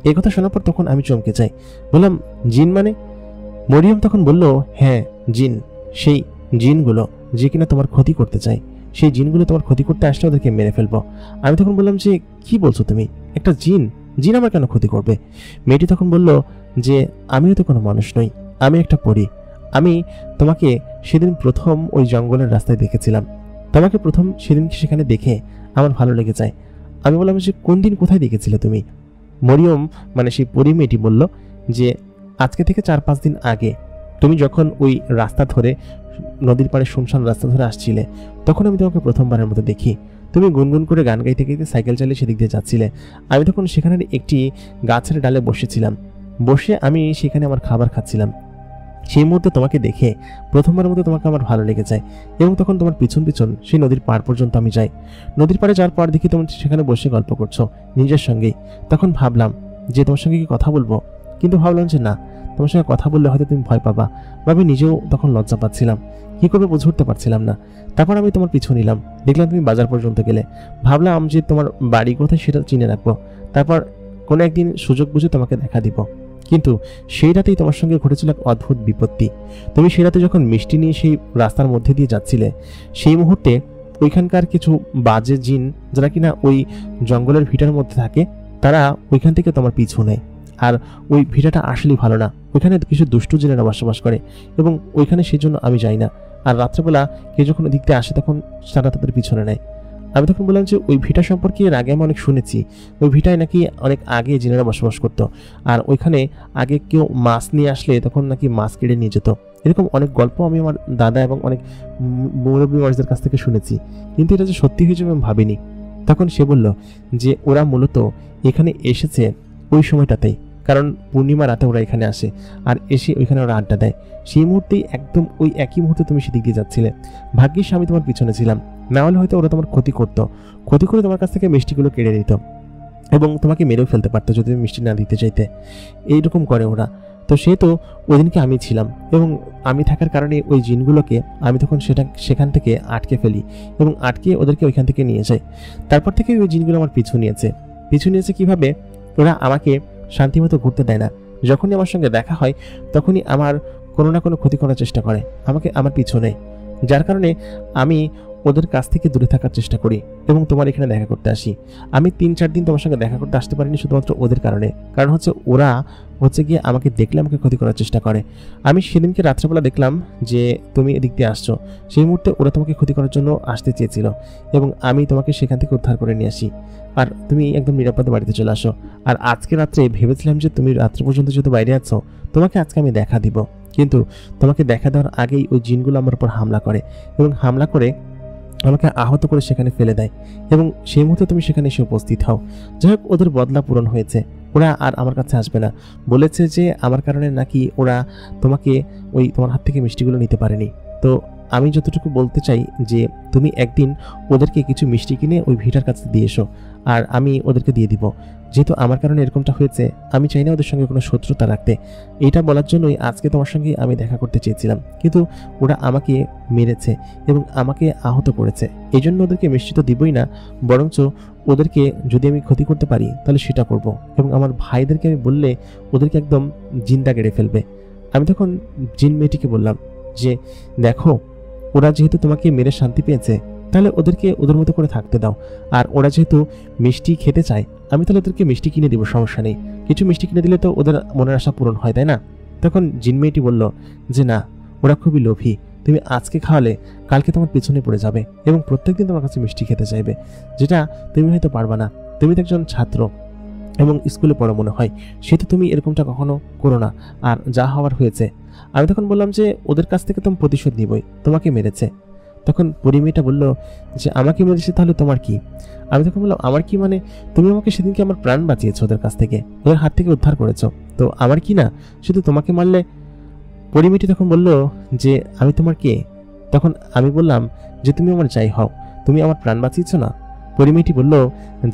এই কথা শোনার পর তখন আমি চমকে যাই, বললাম জিন মানে? মরিয়ম তখন বলল, হ্যাঁ জিন, সেই জিনগুলো যে কিনা তোমার ক্ষতি করতে চায়, সেই জিনগুলো তোমার ক্ষতি করতে আসলে ওদেরকে মেরে ফেলবো। আমি তখন বললাম যে কি বলছো তুমি? একটা জিন আমার কেন ক্ষতি করবে? মেয়েটি তখন বলল যে আমিও তো কোনো মানুষ নই, আমি একটা পরী। আমি তোমাকে সেদিন প্রথম ওই জঙ্গলের রাস্তায় দেখেছিলাম, তোমাকে প্রথম সেদিন সেখানে দেখে আমার ভালো লেগে যায়। আমি বললাম যে কোন দিন কোথায় দেখেছিলে তুমি? মরিয়ম মানে সেই পরী মেয়েটি বলল যে আজকে থেকে 4-5 দিন আগে তুমি যখন ওই রাস্তা ধরে, নদীর পাড়ে শুনশান রাস্তা ধরে আসছিলে, তখন আমি তোমাকে প্রথমবারের মতো দেখি। তুমি গুনগুন করে গান গাইতে গাইতে সাইকেল চালিয়ে সেদিক দিয়ে যাচ্ছিলে। আমি তখন সেখানে একটি গাছের ডালে বসেছিলাম, বসে আমি সেখানে আমার খাবার খাচ্ছিলাম। সেই মুহূর্তে তোমাকে দেখে প্রথমবারের মতো তোমাকে আমার ভালো লেগে যায় এবং তখন তোমার পিছন পিছন সেই নদীর পাড় পর্যন্ত আমি যাই। নদীর পাড়ে যাওয়ার পর দেখি তুমি সেখানে বসে গল্প করছো নিজের সঙ্গেই। তখন ভাবলাম যে তোমার সঙ্গে কি কথা বলবো, কিন্তু ভাবলাম যে না, তোমার সঙ্গে কথা বললে হয়তো তুমি ভয় পাবা বা আমি নিজেও তখন লজ্জা পাচ্ছিলাম, কি করবে বুঝে উঠতে পারছিলাম না। তারপর আমি তোমার পিছু নিলাম, দেখলাম তুমি বাজার পর্যন্ত গেলে। ভাবলাম যে তোমার বাড়ি কোথায় সেটা চিনে রাখবো, তারপর কোনো একদিন সুযোগ বুঝে তোমাকে দেখা দিব। কিন্তু সেই রাতেই তোমার সঙ্গে ঘটেছিল এক অদ্ভুত বিপত্তি। তুমি সেই রাতে যখন মিষ্টি নিয়ে সেই রাস্তার মধ্যে দিয়ে যাচ্ছিলে, সেই মুহূর্তে ওইখানকার কিছু বাজে জিন যারা কিনা ওই জঙ্গলের ভিটার মধ্যে থাকে, তারা ওইখান থেকে তোমার পিছু নেয়। আর ওই ভিটাটা আসলেই ভালো না, ওইখানে কিছু দুষ্টু জিনেরা বসবাস করে এবং ওইখানে সেই জন্য আমি যাই না। আর রাত্রেবেলা কেউ যখন ওই দিক দিয়ে আসে তখন তারা তাদের পিছনে নেয়। আমি তখন বললাম যে ওই ভিটা সম্পর্কে এর আগে আমি অনেক শুনেছি, ওই ভিটায় নাকি অনেক আগে জিনেরা বসবাস করতো, আর ওইখানে আগে কেউ মাছ নিয়ে আসলে তখন নাকি মাছ কেড়ে নিয়ে যেত। এরকম অনেক গল্প আমি আমার দাদা এবং অনেক মুরব্বী মানুষদের কাছ থেকে শুনেছি, কিন্তু এটা যে সত্যি হয়েছে আমি ভাবিনি। তখন সে বলল যে ওরা মূলত এখানে এসেছে ওই সময়টাতেই, কারণ পূর্ণিমা রাতে ওরা এখানে আসে আর এসে ওইখানে ওরা আড্ডা দেয়। সেই মুহূর্তেই একদম ওই একই মুহূর্তে তুমি সেদিক দিয়ে যাচ্ছিলে। ভাগ্যিস আমি তোমার পিছনে ছিলাম, না হলে হয়তো ওরা তোমার ক্ষতি করতো, ক্ষতি করে তোমার কাছ থেকে মিষ্টিগুলো কেড়ে নিত এবং তোমাকে মেরেও ফেলতে পারতো যদি তুমি মিষ্টি না দিতে চাইতে। এইরকম করে ওরা। তো সেহেতু ওই দিনকে আমি ছিলাম এবং আমি থাকার কারণে ওই জিনগুলোকে আমি তখন সেখান থেকে আটকে ফেলি এবং আটকে ওদেরকে ওইখান থেকে নিয়ে যাই। তারপর থেকে ওই জিনগুলো আমার পিছু নিয়েছে কিভাবে, ওরা আমাকে শান্তিমতো ঘুরতে দেয় না। যখনই আমার সঙ্গে দেখা হয় তখনই আমার কোনো না কোনো ক্ষতি করার চেষ্টা করে, আমাকে আমার পিছু নেয়। যার কারণে আমি ওদের কাছ থেকে দূরে থাকার চেষ্টা করি এবং তোমার এখানে দেখা করতে আসি। আমি 3-4 দিন তোমার সঙ্গে দেখা করতে আসতে পারিনি শুধুমাত্র ওদের কারণে, কারণ হচ্ছে ওরা গিয়ে আমাকে দেখলে আমাকে ক্ষতি করার চেষ্টা করে। আমি সেদিনকে রাত্রেবেলা দেখলাম যে তুমি এদিক দিয়ে আসছো, সেই মুহূর্তে ওরা তোমাকে ক্ষতি করার জন্য আসতে চেয়েছিল এবং আমি তোমাকে সেখান থেকে উদ্ধার করে নিয়ে আসি আর তুমি একদম নিরাপদে বাড়িতে চলে আসো। আর আজকে রাত্রে ভেবেছিলাম যে তুমি রাত্রে পর্যন্ত যেহেতু বাইরে আছো, তোমাকে আজকে আমি দেখা দিব, কিন্তু তোমাকে দেখা দেওয়ার আগেই ওই জিনগুলো আমার উপর হামলা করে এবং হামলা করে আমাকে আহত করে সেখানে ফেলে দেয় এবং সেই মুহূর্তে তুমি সেখানে এসে উপস্থিত হও। যাই হোক, ওদের বদলা পূরণ হয়েছে, ওরা আর আমার কাছে আসবে না। বলেছে যে আমার কারণে নাকি ওরা তোমাকে তোমার হাত থেকে মিষ্টিগুলো নিতে পারেনি। তো আমি যতটুকু বলতে চাই যে তুমি একদিন ওদেরকে কিছু মিষ্টি কিনে ওই ভিটার কাছে দিয়ে এসো আর আমি ওদেরকে দিয়ে দিব। যেহেতু আমার কারণে এরকমটা হয়েছে, আমি চাই না ওদের সঙ্গে কোনো শত্রুতা রাখতে। এটা বলার জন্যই আজকে তোমার সঙ্গে আমি দেখা করতে চেয়েছিলাম, কিন্তু ওরা আমাকে মেরেছে এবং আমাকে আহত করেছে। এই জন্য ওদেরকে মিষ্টি তো দিবই না, বরঞ্চ ওদেরকে যদি আমি ক্ষতি করতে পারি তাহলে সেটা করব এবং আমার ভাইদেরকে আমি বললে ওদেরকে একদম জিন্দা গেড়ে ফেলবে। আমি তখন জিন মেয়েটিকে বললাম যে দেখো, ওরা যেহেতু তোমাকে মেরে শান্তি পেয়েছে, তাহলে ওদেরকে ওদের মতো করে থাকতে দাও। আর ওরা যেহেতু মিষ্টি খেতে চায়, আমি তাহলে ওদেরকে মিষ্টি কিনে দিব, সমস্যা নেই। কিছু মিষ্টি কিনে দিলে তো ওদের মনের আশা পূরণ হয়, তাই না? তখন জিন মেয়েটি বলল যে না, ওরা খুবই লোভী, তুমি আজকে খাওয়ালে কালকে তোমার পিছনে পড়ে যাবে এবং প্রত্যেকদিন তোমার কাছে মিষ্টি খেতে চাইবে, যেটা তুমি হয়তো পারবা না। তুমি তো একজন ছাত্র এবং স্কুলে পড়ো মনে হয়, সেহেতু তুমি এরকমটা কখনো করো না। আর যা হওয়ার হয়েছে। আমি তখন বললাম যে ওদের কাছ থেকে তুমি প্রতিশোধ নিবই, তোমাকে মেরেছে। তখন পরিমেয়েটা বলল যে আমাকে মেরেছে, তাহলে তোমার কি? আমি তখন বললাম আমার কি মানে, তুমি আমাকে সেদিনকে আমার প্রাণ বাঁচিয়েছো, ওদের কাছ থেকে, ওদের হাত থেকে উদ্ধার করেছো, তো আমার কি না শুধু তোমাকে মারলে? পরিমেয়েটি তখন বলল যে আমি তোমার কে? তখন আমি বললাম যে তুমি আমার যাই হও, তুমি আমার প্রাণ বাঁচিয়েছো না। পরিমেয়েটি বলল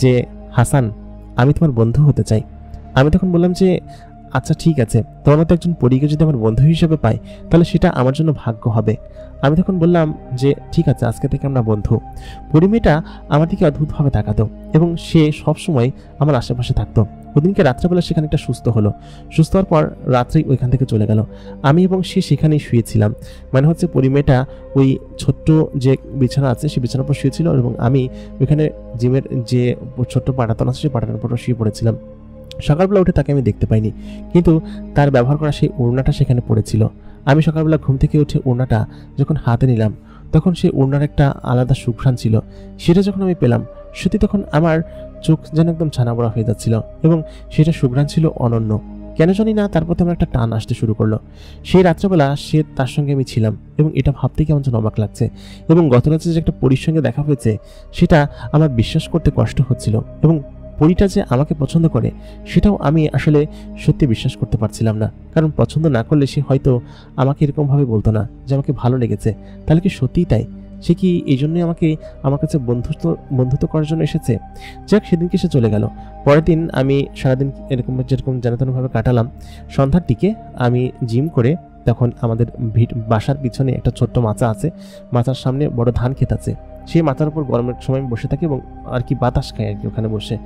যে হাসান, আমি তোমার বন্ধু হতে চাই। আমি তখন বললাম যে আচ্ছা ঠিক আছে, তোমার মতো একজন পরীকে যদি আমার বন্ধু হিসেবে পাই তাহলে সেটা আমার জন্য ভাগ্য হবে। আমি তখন বললাম যে ঠিক আছে, আজকে থেকে আমরা বন্ধু। পরিমেয়েটা আমার দিকে অদ্ভুতভাবে তাকাতো এবং সে সবসময় আমার আশেপাশে থাকতো। ওদিনকে রাত্রেবেলা সেখানে একটা সুস্থ হলো, সুস্থ হওয়ার পর রাত্রেই ওইখান থেকে চলে গেল। আমি এবং সে সেখানেই শুয়েছিলাম, মানে হচ্ছে পরিমেয়েটা ওই ছোট্ট যে বিছানা আছে সেই বিছানার উপর শুয়েছিল এবং আমি ওইখানে জিমের যে ছোট্ট পাটাতন আছে সেই পাটাতনের উপর শুয়ে পড়েছিলাম। সকালবেলা উঠে তাকে আমি দেখতে পাইনি, কিন্তু তার ব্যবহার করা সেই ওড়নাটা সেখানে পড়েছিল। আমি সকালবেলা ঘুম থেকে উঠে ওড়নাটা যখন হাতে নিলাম, তখন সেই ওড়নার একটা আলাদা সুঘ্রাণ ছিল। সেটা যখন আমি পেলাম, সত্যি তখন আমার চোখ যেন একদম ছানাবড়া হয়ে যাচ্ছিল এবং সেটা সুঘ্রাণ ছিল অনন্য। কেন জানি না তার প্রতি আমার একটা টান আসতে শুরু করলো। সেই রাত্রেবেলা তার সঙ্গে আমি ছিলাম এবং এটা ভাবতে কেমন যেন অবাক লাগছে এবং গত রাত্রে যে একটা পরীর সঙ্গে দেখা হয়েছে সেটা আমার বিশ্বাস করতে কষ্ট হচ্ছিল এবং পরীটা যে আমাকে পছন্দ করে সেটাও আমি আসলে সত্যি বিশ্বাস করতে পারছিলাম না। কারণ পছন্দ না করলে সে হয়তো আমাকে এরকমভাবে বলতো না যে আমাকে ভালো লেগেছে। তাহলে কি সত্যিই তাই? সে কি এই জন্যই আমাকে আমার কাছে বন্ধুত্ব করার জন্য এসেছে? যাক, সেদিনকে সে চলে গেল। পরের দিন আমি সারাদিন যেরকম যেনতেনভাবে কাটালাম। সন্ধ্যার দিকে আমি জিম করে তখন আমাদের বাসার পিছনে একটা ছোট্ট মাচা আছে, মাচার সামনে বড় ধান ক্ষেত আছে। সেই মাথার উপর গরমের সময় আমি বসে থাকি এবং আর কি বাতাস খাই আর কি। ওখানে বসে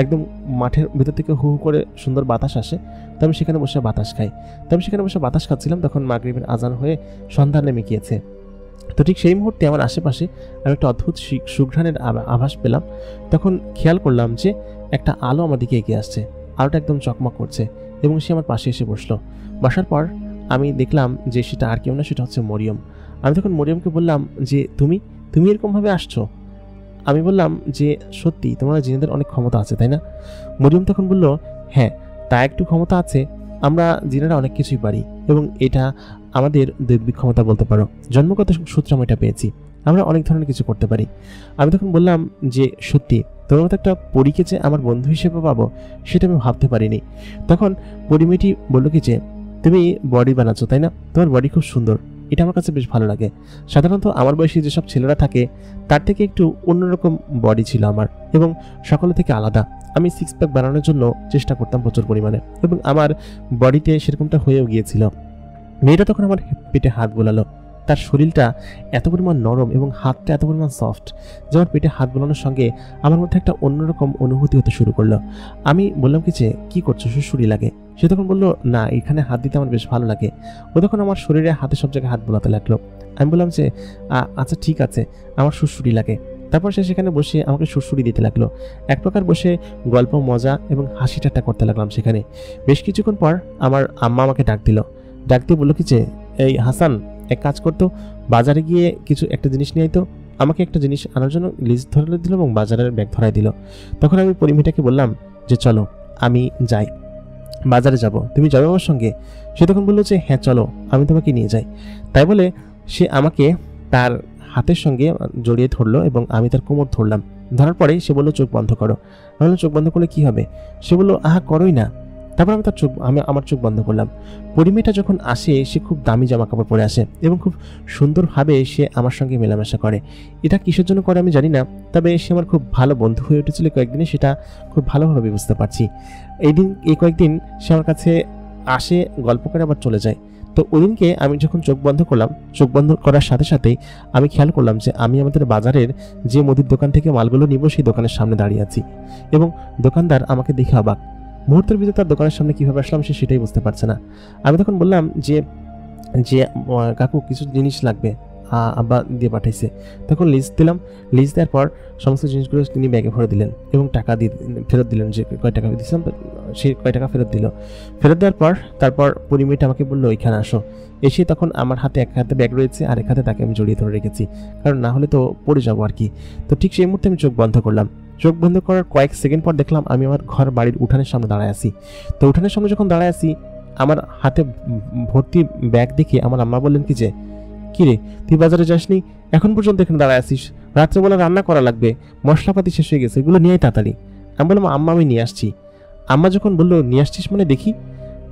একদম মাঠের ভিতর থেকে হু হু করে সুন্দর বাতাস আসে, তো আমি সেখানে বসে বাতাস খাই। তো আমি সেখানে বসে বাতাস খাচ্ছিলাম, তখন মাগরিবের আজান হয়ে সন্ধ্যা নেমে গিয়েছে। তো ঠিক সেই মুহূর্তে আমার আশেপাশে আমি একটা অদ্ভুত সুঘ্রাণের আভাস পেলাম। তখন খেয়াল করলাম যে একটা আলো আমার দিকে এগিয়ে আসছে, আলোটা একদম চকমক করছে এবং সে আমার পাশে এসে বসলো। বসার পর আমি দেখলাম যে সেটা আর কেউ না, সেটা হচ্ছে মরিয়ম। আমি তখন মরিয়মকে বললাম যে তুমি এরকমভাবে আসছো? আমি বললাম যে সত্যি তোমার জিনেদের অনেক ক্ষমতা আছে, তাই না? মরিয়ম তখন বলল, হ্যাঁ, তা একটু ক্ষমতা আছে। আমরা জিনেরা অনেক কিছুই পারি এবং এটা আমাদের দৈবিক ক্ষমতা বলতে পারো। জন্মগত সূত্রে আমি এটা পেয়েছি, আমরা অনেক ধরনের কিছু করতে পারি। আমি তখন বললাম যে সত্যি তোমার মতো একটা পরীকে যে আমার বন্ধু হিসেবে পাবো সেটা আমি ভাবতে পারিনি। তখন পরিমেয়েটি বলল কি যে তুমি বডি বানাচ্ছ, তাই না? তোমার বডি খুব সুন্দর, এটা আমার কাছে বেশ ভালো লাগে। সাধারণত আমার বয়সী যেসব ছেলেরা থাকে তার থেকে একটু অন্যরকম বডি ছিল আমার এবং সকলের থেকে আলাদা। আমি 6 প্যাক বানানোর জন্য চেষ্টা করতাম প্রচুর পরিমাণে এবং আমার বডিতে সেরকমটা হয়েও গিয়েছিল। মেয়েটা তখন আমার পেটে হাত বোলালো। তার শরীরটা এত পরিমাণ নরম এবং হাতটা এত পরিমাণ সফট যে আমার পেটে হাত বোলানোর সঙ্গে আমার মধ্যে একটা অন্যরকম অনুভূতি হতে শুরু করলো। আমি বললাম কি যে কী করছো, সুড়সুড়ি লাগে? সে তখন বললো, না, এখানে হাত দিতে আমার বেশ ভালো লাগে। ও তখন আমার শরীরে হাতে সব জায়গায় হাত বোলাতে লাগলো। আমি বললাম যে আচ্ছা ঠিক আছে, আমার সুড়সুড়ি লাগে। তারপর সে সেখানে বসে আমাকে সুড়সুড়ি দিতে লাগলো। এক প্রকার বসে গল্প, মজা এবং হাসি ঠাট্টা করতে লাগলাম সেখানে। বেশ কিছুক্ষণ পর আমার আম্মা আমাকে ডাক দিয়ে বললো কি যে এই হাসান, এক কাজ করতো, বাজারে গিয়ে কিছু একটা জিনিস নিয়ে আইতো। আমাকে একটা জিনিস আনার জন্য লিস্ট ধরে দিল এবং বাজারের ব্যাগ ধরাই দিল। তখন আমি পরিমেয়েটাকে বললাম যে চলো আমি যাই, বাজারে যাব, তুমি যাবে আমার সঙ্গে? সে তখন বললো যে হ্যাঁ চলো, আমি তোমাকে নিয়ে যাই। তাই বলে সে আমাকে তার হাতের সঙ্গে জড়িয়ে ধরলো এবং আমি তার কোমর ধরলাম। ধরার পরে সে বললো চোখ বন্ধ করো। আমি বললাম চোখ বন্ধ করলে কি হবে? সে বললো আহা করোই না। তারপর আমি আমার চোখ বন্ধ করলাম। পরিমেয়েটা যখন আসে সে খুব দামি জামা কাপড় পরে আসে এবং খুব সুন্দরভাবে সে আমার সঙ্গে মেলামেশা করে। এটা কিসের জন্য করে আমি জানি না, তবে সে আমার খুব ভালো বন্ধু হয়ে উঠেছিল কয়েকদিনে, সেটা খুব ভালোভাবে বুঝতে পারছি। এই কয়েকদিন সে আমার কাছে আসে, গল্প করে আবার চলে যায়। তো ওই দিনকে আমি যখন চোখ বন্ধ করলাম, চোখ বন্ধ করার সাথে সাথেই আমি খেয়াল করলাম যে আমি আমাদের বাজারের যে মুদির দোকান থেকে মালগুলো নিব সেই দোকানের সামনে দাঁড়িয়ে আছি এবং দোকানদার আমাকে দেখে অবাক। মুহূর্তের ভিতরে তার দোকানের সামনে কীভাবে আসলাম সে সেটাই বুঝতে পারছে না। আমি তখন বললাম যে কাকু কিছু জিনিস লাগবে, আব্বা দিয়ে পাঠাইছে। তখন লিস্ট দিলাম। লিস্ট দেওয়ার পর সমস্ত জিনিসগুলো তিনি ব্যাগে ভরে দিলেন এবং টাকা দিয়ে ফেরত দিলেন। যে কয় টাকা দিয়েছিলাম সেই কয় টাকা ফেরত দিল। ফেরত দেওয়ার পর তারপর পরিমেয়েটা আমাকে বললো ওইখানে আসো। এসে তখন আমার হাতে এক হাতে ব্যাগ রয়েছে আর এক হাতে তাকে আমি জড়িয়ে ধরে রেখেছি, কারণ না হলে তো পড়ে যাবো আর কি। তো ঠিক সেই মুহূর্তে আমি চোখ বন্ধ করলাম। চোখ বন্ধ করার কয়েক সেকেন্ড পর দেখলাম আমি আমার বাড়ির উঠানের সামনে দাঁড়ায় আছি। তো উঠানের সামনে যখন দাঁড়ায় আছি, আমার হাতে ভর্তি ব্যাগ দেখে আমার আম্মা বললেন কি যে কিরে তুই বাজারে যাসনি, এখন পর্যন্ত এখানে দাঁড়ায় আসিস? রাত্রেবেলা রান্না করা লাগবে, মশলাপাতি শেষ হয়ে গেছে, এগুলো নিয়ে তাড়াতাড়ি। আমি বললাম আম্মা আমি নিয়ে আসছি। আম্মা যখন বললো নিয়ে আসছিস মানে দেখি,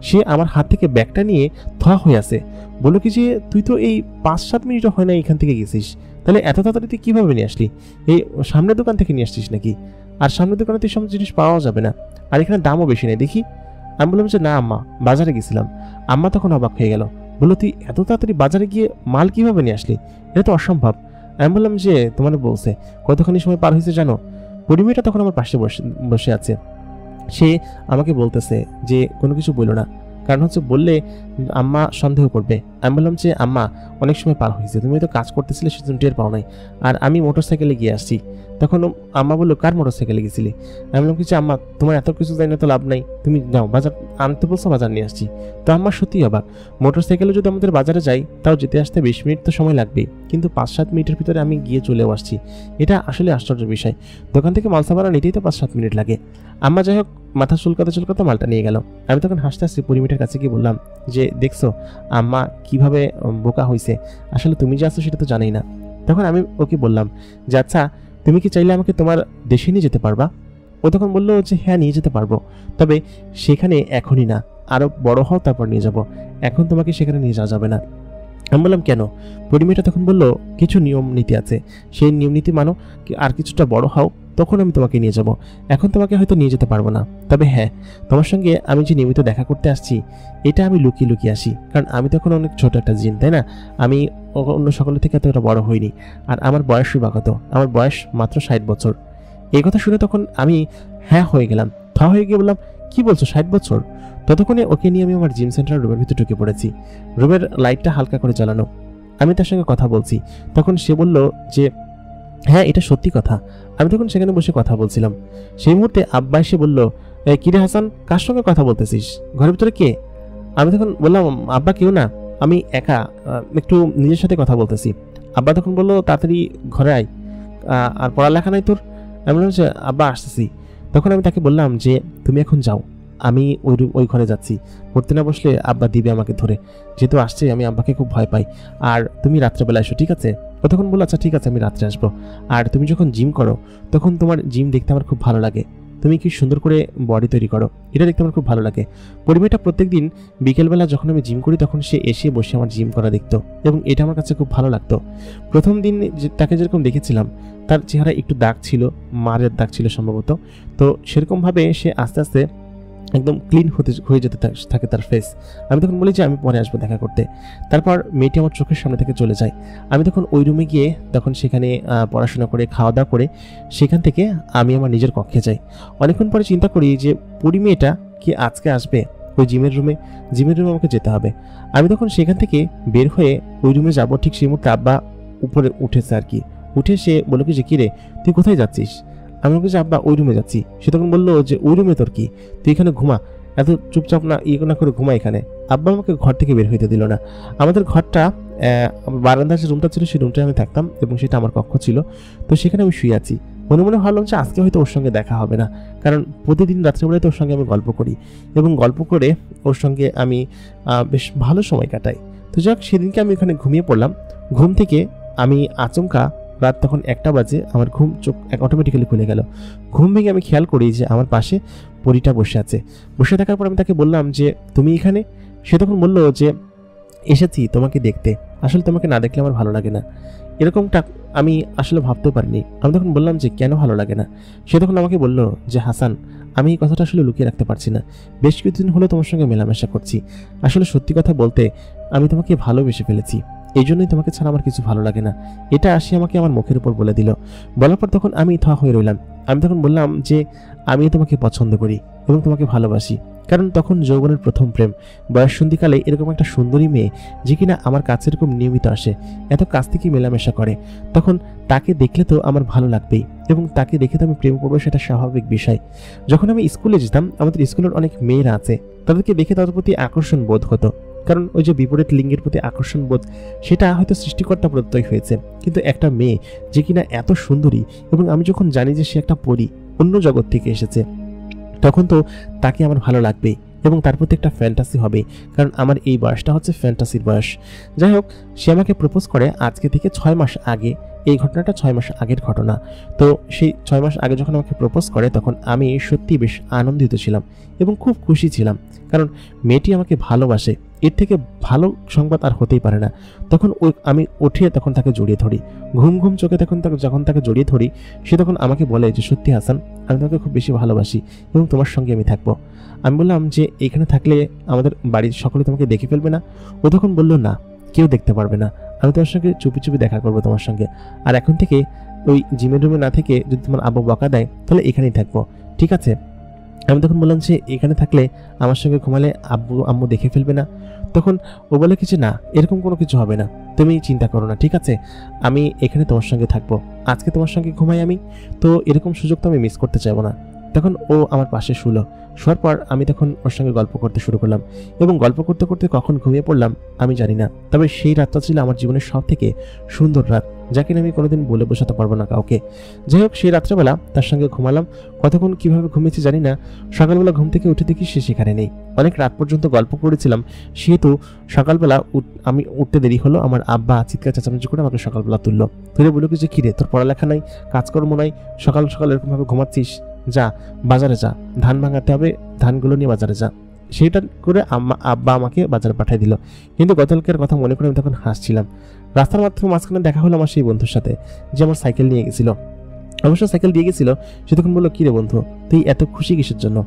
সে আমার হাত থেকে ব্যাগটা নিয়ে থা হয়ে আছে। বললো কি যে তুই তো এই 5-7 মিনিটও হয় না এখান থেকে গেছিস, তাহলে এত তাড়াতাড়ি তুই কীভাবে নিয়ে আসলি? এই সামনের দোকান থেকে নিয়ে আসছিস নাকি? আর সামনের দোকানে তুই সব জিনিস পাওয়া যাবে না, আর এখানে দামও বেশি নেই দেখি। আমি বললাম যে না আম্মা, বাজারে গেছিলাম। আম্মা তখন অবাক হয়ে গেল, বললো তুই এত তাড়াতাড়ি বাজারে গিয়ে মাল কিভাবে নিয়ে আসলি? এটা তো অসম্ভব। আমি বললাম যে তোমার বলছে কতখানি সময় পার হয়েছে জানো? পরিমেয়েটা তখন আমার পাশে বসে আছে। সে আমাকে বলতেছে যে কোনো কিছু বললো না, কারণ হচ্ছে বললে আম্মা সন্দেহ করবে। আমি বললাম যে আম্মা অনেক সময় পার হয়েছে, তুমি তো কাজ করতেছিলে সেজন্য টের পাও নাই, আর আমি মোটরসাইকেলে গিয়ে আসছি। তখন আম্মা বললো কার মোটরসাইকেলে গেছিলি? আমি বললাম কিছু আম্মা তোমার এত কিছু জানি না তো লাভ নাই, তুমি যাও বাজার আনতে বলছো, বাজার নিয়ে আসছি। তো আম্মা সত্যি অবাক, মোটরসাইকেলে যদি আমাদের বাজারে যাই তাও যেতে আসতে 20 মিনিট তো সময় লাগবেই, কিন্তু 5-7 মিনিটের ভিতরে আমি গিয়ে চলেও আসছি। এটা আসলে আশ্চর্যের বিষয়, দোকান থেকে মাল সাবারা নিতেই তো 5-7 মিনিট লাগে। আম্মা যাই হোক মাথা চুলকাতে মালটা নিয়ে গেল। আমি তখন হাসতে হাসতে পরিমিটার কাছে গিয়ে বললাম যে দেখছো আম্মা কিভাবে বোকা হয়েছে, আসলে তুমি যে আছো সেটা তো জানেই না। তখন আমি ওকে বললাম যে আচ্ছা তুমি কি চাইলে আমাকে তোমার দেশে নিয়ে যেতে পারবা? ও তখন বললো যে হ্যাঁ নিয়ে যেতে পারবো, তবে সেখানে এখনই না, আরো বড় হও তারপর নিয়ে যাব, এখন তোমাকে সেখানে নিয়ে যাওয়া যাবে না। আমি বললাম কেন? পরিমেয়টা তখন বলল কিছু নিয়ম নীতি আছে, সেই নিয়ম নীতি মানো, আর কিছুটা বড় হও তখন আমি তোমাকে নিয়ে যাব, এখন তোমাকে হয়তো নিয়ে যেতে পারবো না। তবে হ্যাঁ, তোমার সঙ্গে আমি যে নিয়মিত দেখা করতে আসছি এটা আমি লুকিয়ে লুকিয়ে আসি, কারণ আমি তখন অনেক ছোট একটা জিন, তাই না? আমি অন্য সকলের থেকে এতটা বড় হইনি, আর আমার বয়সই বা কত, আমার বয়স মাত্র 60 বছর। এই কথা শুনে তখন আমি হ্যাঁ হয়ে গেলাম, হয়ে গিয়ে বললাম কি বলছো 60 বছর? ততক্ষণে ওকে নিয়ে আমি আমার জিম সেন্টারের রুমের ভিতরে ঢুকে পড়েছি। রুমের লাইটটা হালকা করে জ্বালানো, আমি তার সঙ্গে কথা বলছি। তখন সে বলল যে হ্যাঁ এটা সত্যি কথা। আমি তখন সেখানে বসে কথা বলছিলাম, সেই মুহূর্তে আব্বা এসে বলল কিরে হাসান, কার সঙ্গে কথা বলতেছিস, ঘরের ভিতরে কে? আমি তখন বললাম আব্বা কেউ না, আমি একা একটু নিজের সাথে কথা বলতেছি। আব্বা তখন বললো তাড়াতাড়ি ঘরে আয়, আর পড়ালেখা নাই তোর? আমি বললাম যে আব্বা আসতেছি। তখন আমি তাকে বললাম যে তুমি এখন যাও, আমি ওই ঘরে যাচ্ছি, পড়তে না বসলে আব্বা দিবে আমাকে ধরে, যেহেতু আসছে আমি আব্বাকে খুব ভয় পাই, আর তুমি রাত্রেবেলা এসো ঠিক আছে? ও তখন বললো আচ্ছা ঠিক আছে আমি রাত্রে আসবো, আর তুমি যখন জিম করো তখন তোমার জিম দেখতে আমার খুব ভালো লাগে, তুমি কি সুন্দর করে বডি তৈরি করো, এটা দেখতে আমার খুব ভালো লাগে। পরিমেয়টা প্রত্যেকদিন বিকেলবেলা যখন আমি জিম করি তখন সে এসে বসে আমার জিম করা দেখতো, এবং এটা আমার কাছে খুব ভালো লাগতো। প্রথম দিন তাকে যেরকম দেখেছিলাম তার চেহারা একটু দাগ ছিল, মারের দাগ ছিল সম্ভবত, তো সেরকমভাবে সে আস্তে আস্তে একদম ক্লিন হয়ে যেতে থাকে তার ফেস। আমি তখন বলি যে আমি পরে আসবো দেখা করতে। তারপর মেয়েটি আমার চোখের সামনে থেকে চলে যায়। আমি তখন ওই রুমে গিয়ে তখন সেখানে পড়াশোনা করে খাওয়া দাওয়া করে সেখান থেকে আমি আমার নিজের কক্ষে যাই। অনেকক্ষণ পরে চিন্তা করি যে পরিমেয়টা কি আজকে আসবে ওই জিমের রুমে আমাকে যেতে হবে। আমি তখন সেখান থেকে বের হয়ে ওই রুমে যাবো, ঠিক সেই মুহূর্তে আব্বা উপরে উঠেছে আর কি, উঠে সে বললো কি যে কিরে তুই কোথায় যাচ্ছিস? আমি বলছি আব্বা ওই রুমে যাচ্ছি। সে তখন বললো যে ওই রুমে তোর কি, তুই এখানে ঘুমা, এত চুপচাপ না না করে ঘুমা এখানে। আব্বা আমাকে ঘর থেকে বের হইতে দিল না। আমাদের ঘরটা বারান্দার যে রুমটা ছিল সেই রুমটায় আমি থাকতাম, এবং সেটা আমার কক্ষ ছিল, তো সেখানে আমি শুয়ে আছি। মনে মনে ভাবলাম যে আজকে হয়তো ওর সঙ্গে দেখা হবে না, কারণ প্রতিদিন রাত্রেবেলায় তো ওর সঙ্গে আমি গল্প করি, এবং গল্প করে ওর সঙ্গে আমি বেশ ভালো সময় কাটাই। তো যাক, সেদিনকে আমি ওখানে ঘুমিয়ে পড়লাম। ঘুম থেকে আমি আচমকা, রাত তখন 1টা বাজে, আমার চোখ অটোমেটিক্যালি খুলে গেল। ঘুম ভেঙে আমি খেয়াল করি যে আমার পাশে পরীটা বসে আছে। বসে থাকার পর আমি তাকে বললাম যে তুমি এখানে? সে তখন বলল যে এসেছি তোমাকে দেখতে, আসলে তোমাকে না দেখলে আমার ভালো লাগে না। এরকমটা আমি আসলে ভাবতেও পারিনি। আমি তখন বললাম যে কেন ভালো লাগে না? সে তখন আমাকে বলল যে হাসান, আমি এই কথাটা আসলে লুকিয়ে রাখতে পারছি না, বেশ কিছুদিন হলো তোমার সঙ্গে মেলামেশা করছি, আসলে সত্যি কথা বলতে আমি তোমাকে ভালোবেসে ফেলেছি, এই জন্যই তোমাকে ছাড়া আমার কিছু ভালো লাগে না। এটা আসি আমাকে আমার মুখের উপর বলে দিল। বলার পর তখন আমি হয়ে রইলাম। আমি তখন বললাম যে আমি তোমাকে পছন্দ করি এবং তোমাকে ভালোবাসি, কারণ তখন যৌবনের প্রথম প্রেম, বয়ঃসন্ধিকালে এরকম একটা সুন্দরী মেয়ে যে কিনা আমার কাছে এরকম নিয়মিত আসে, এত কাছ থেকে মেলামেশা করে, তখন তাকে দেখলে তো আমার ভালো লাগবেই, এবং তাকে দেখে তো আমি প্রেম করবো, সেটা স্বাভাবিক বিষয়। যখন আমি স্কুলে যেতাম, আমাদের স্কুলের অনেক মেয়েরা আছে, তাদেরকে দেখে তাদের প্রতি আকর্ষণ বোধ হতো, কারণ ওই যে বিপরীত লিঙ্গের প্রতি আকর্ষণ বোধ, সেটা হয়তো সৃষ্টিকর্তা প্রত্যয় হয়েছে। কিন্তু একটা মেয়ে যে কিনা এত সুন্দরী, এবং আমি যখন জানি যে সে একটা পরী, অন্য জগৎ থেকে এসেছে, তখন তো তাকে আমার ভালো লাগবেই, এবং তার প্রতি একটা ফ্যান্টাসি হবে, কারণ আমার এই বয়সটা হচ্ছে ফ্যান্টাসির বয়স। যাই হোক, সে আমাকে প্রপোজ করে আজকে থেকে 6 মাস আগে। এই ঘটনাটা 6 মাস আগের ঘটনা। তো সেই 6 মাস আগে যখন আমাকে প্রপোজ করে, তখন আমি সত্যি বেশ আনন্দিত ছিলাম এবং খুব খুশি ছিলাম, কারণ মেয়েটি আমাকে ভালোবাসে, এর থেকে ভালো সংবাদ আর হতেই পারে না। তখন আমি উঠে তখন তাকে জড়িয়ে ধরি, ঘুম ঘুম চোখে যখন তাকে জড়িয়ে ধরি, সে তখন আমাকে বলে যে সত্যি হাসান, আমি তোমাকে খুব বেশি ভালোবাসি এবং তোমার সঙ্গে আমি থাকবো। আমি বললাম যে এখানে থাকলে আমাদের বাড়ির সকলে তোমাকে দেখে ফেলবে না? ও তখন বললো না, কেউ দেখতে পারবে না, আমি তোমার সঙ্গে চুপি চুপি দেখা করবো তোমার সঙ্গে, আর এখন থেকে ওই জিমের রুমে না থেকে যদি তোমার আব্বু বকা দেয় তাহলে এখানেই থাকবো, ঠিক আছে? আমি তখন বললাম যে এখানে থাকলে আমার সঙ্গে ঘুমালে আব্বু আম্মু দেখে ফেলবে না? তখন ও বলে কিছু না, এরকম কোনো কিছু হবে না, তুমি চিন্তা করো না, ঠিক আছে? আমি এখানে তোমার সঙ্গে থাকবো, আজকে তোমার সঙ্গে ঘুমাই আমি, তো এরকম সুযোগ তো আমি মিস করতে চাইবো না। তখন ও আমার পাশে শোয়ার পর আমি তখন ওর সঙ্গে গল্প করতে শুরু করলাম, এবং গল্প করতে করতে কখন ঘুমিয়ে পড়লাম আমি জানি না। তবে সেই রাতটা ছিল আমার জীবনের সব থেকে সুন্দর রাত, যাকে আমি কোনোদিন বলে বোঝাতে পারবো না কাউকে। যাই হোক, সেই রাত্রেবেলা তার সঙ্গে ঘুমালাম, কতক্ষণ কিভাবে ঘুমিয়েছি জানি না। সকালবেলা ঘুম থেকে উঠে দেখি সে সেখানে নেই। অনেক রাত পর্যন্ত গল্প করেছিলাম, সেহেতু সকালবেলা আমি উঠতে দেরি হলো। আমার আব্বা চিৎকার চেঁচামেচি করে আমাকে সকালবেলা তুলে বললো যে কিরে, তোর পড়ালেখা নাই, কাজকর্ম নাই, সকাল সকাল এরকমভাবে ঘুমাচ্ছিস, যা বাজারে যা, ধান ভাঙাতে হবে, ধানগুলো নিয়ে বাজারে যা। সেইটা করে আব্বা আমাকে বাজারে পাঠিয়ে দিল। কিন্তু গতকালকের কথা মনে করে আমি তখন হাসছিলাম। রাস্তার মাঝখানে দেখা হলো আমার সেই বন্ধুর সাথে, যে আমার সাইকেল নিয়ে গেছিল। অবশ্য সাইকেল দিয়ে গেছিল। সে তখন বললো, কি রে বন্ধু, তুই এত খুশি কিসের জন্য?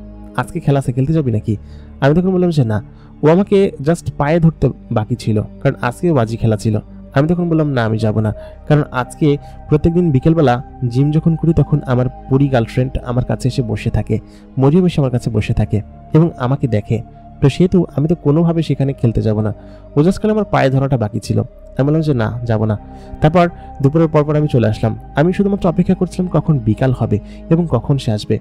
আজকে খেলা খেলতে যাবি নাকি? আমি তখন বললাম যে না, ও আমাকে জাস্ট পায়ে ধরতে বাকি ছিল, কারণ আজকে বাজি খেলা ছিল। আমি তখন বললাম না, আমি যাব না, কারণ আজকে প্রত্যেকদিন বিকেলবেলা জিম যখন করি তখন আমার পুরি গার্লফ্রেন্ড আমার কাছে এসে বসে থাকে, মরিয়ম এসে আমার কাছে বসে থাকে এবং আমাকে দেখে। তো সেহেতু আমি তো কোনোভাবে সেখানে খেলতে যাব না। ও জাস্ট খালি আমার পায়ে ধরাটা বাকি ছিল। আমি বললাম যে না, যাব না। তারপর দুপুরের পরপর আমি চলে আসলাম। আমি শুধুমাত্র অপেক্ষা করছিলাম কখন বিকাল হবে এবং কখন সে আসবে।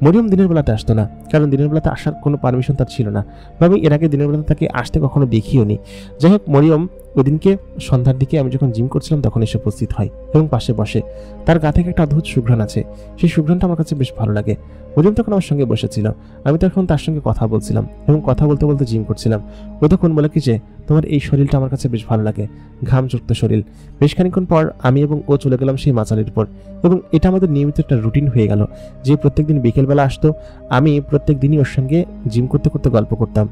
মরিয়ম দিনের বেলাতে আসতো না, কারণ দিনের বেলাতে আসার কোনো পারমিশন তার ছিল না, বা আমি এর আগে দিনের বেলাতে তাকে আসতে কখনো দেখিও নি। যাই হোক, মরিয়ম ওইদিনকে সন্ধ্যার দিকে আমি যখন জিম করছিলাম তখন এসে উপস্থিত হয় এবং পাশে বসে। তার গা থেকে একটা অদ্ভুত সুঘ্রাণ আছে, সেই সুঘ্রাণটা আমার কাছে বেশ ভালো লাগে। মরিয়ম তখন আমার সঙ্গে বসেছিল, আমি তখন তার সঙ্গে কথা বলছিলাম এবং কথা বলতে বলতে জিম করছিলাম। ও তখন বলে কি যে, তোমার এই শরীরটা আমার কাছে বেশ ভালো লাগে, ঘামযুক্ত শরীর। বেশ খানিক্ষণ পর আমি এবং ও চলে গেলাম সেই মাচালির উপর, এবং এটা আমাদের নিয়মিত একটা রুটিন হয়ে গেল যে প্রত্যেকদিন বিকেলবেলা আসতো, আমি প্রত্যেক দিনই ওর সঙ্গে জিম করতে করতে গল্প করতাম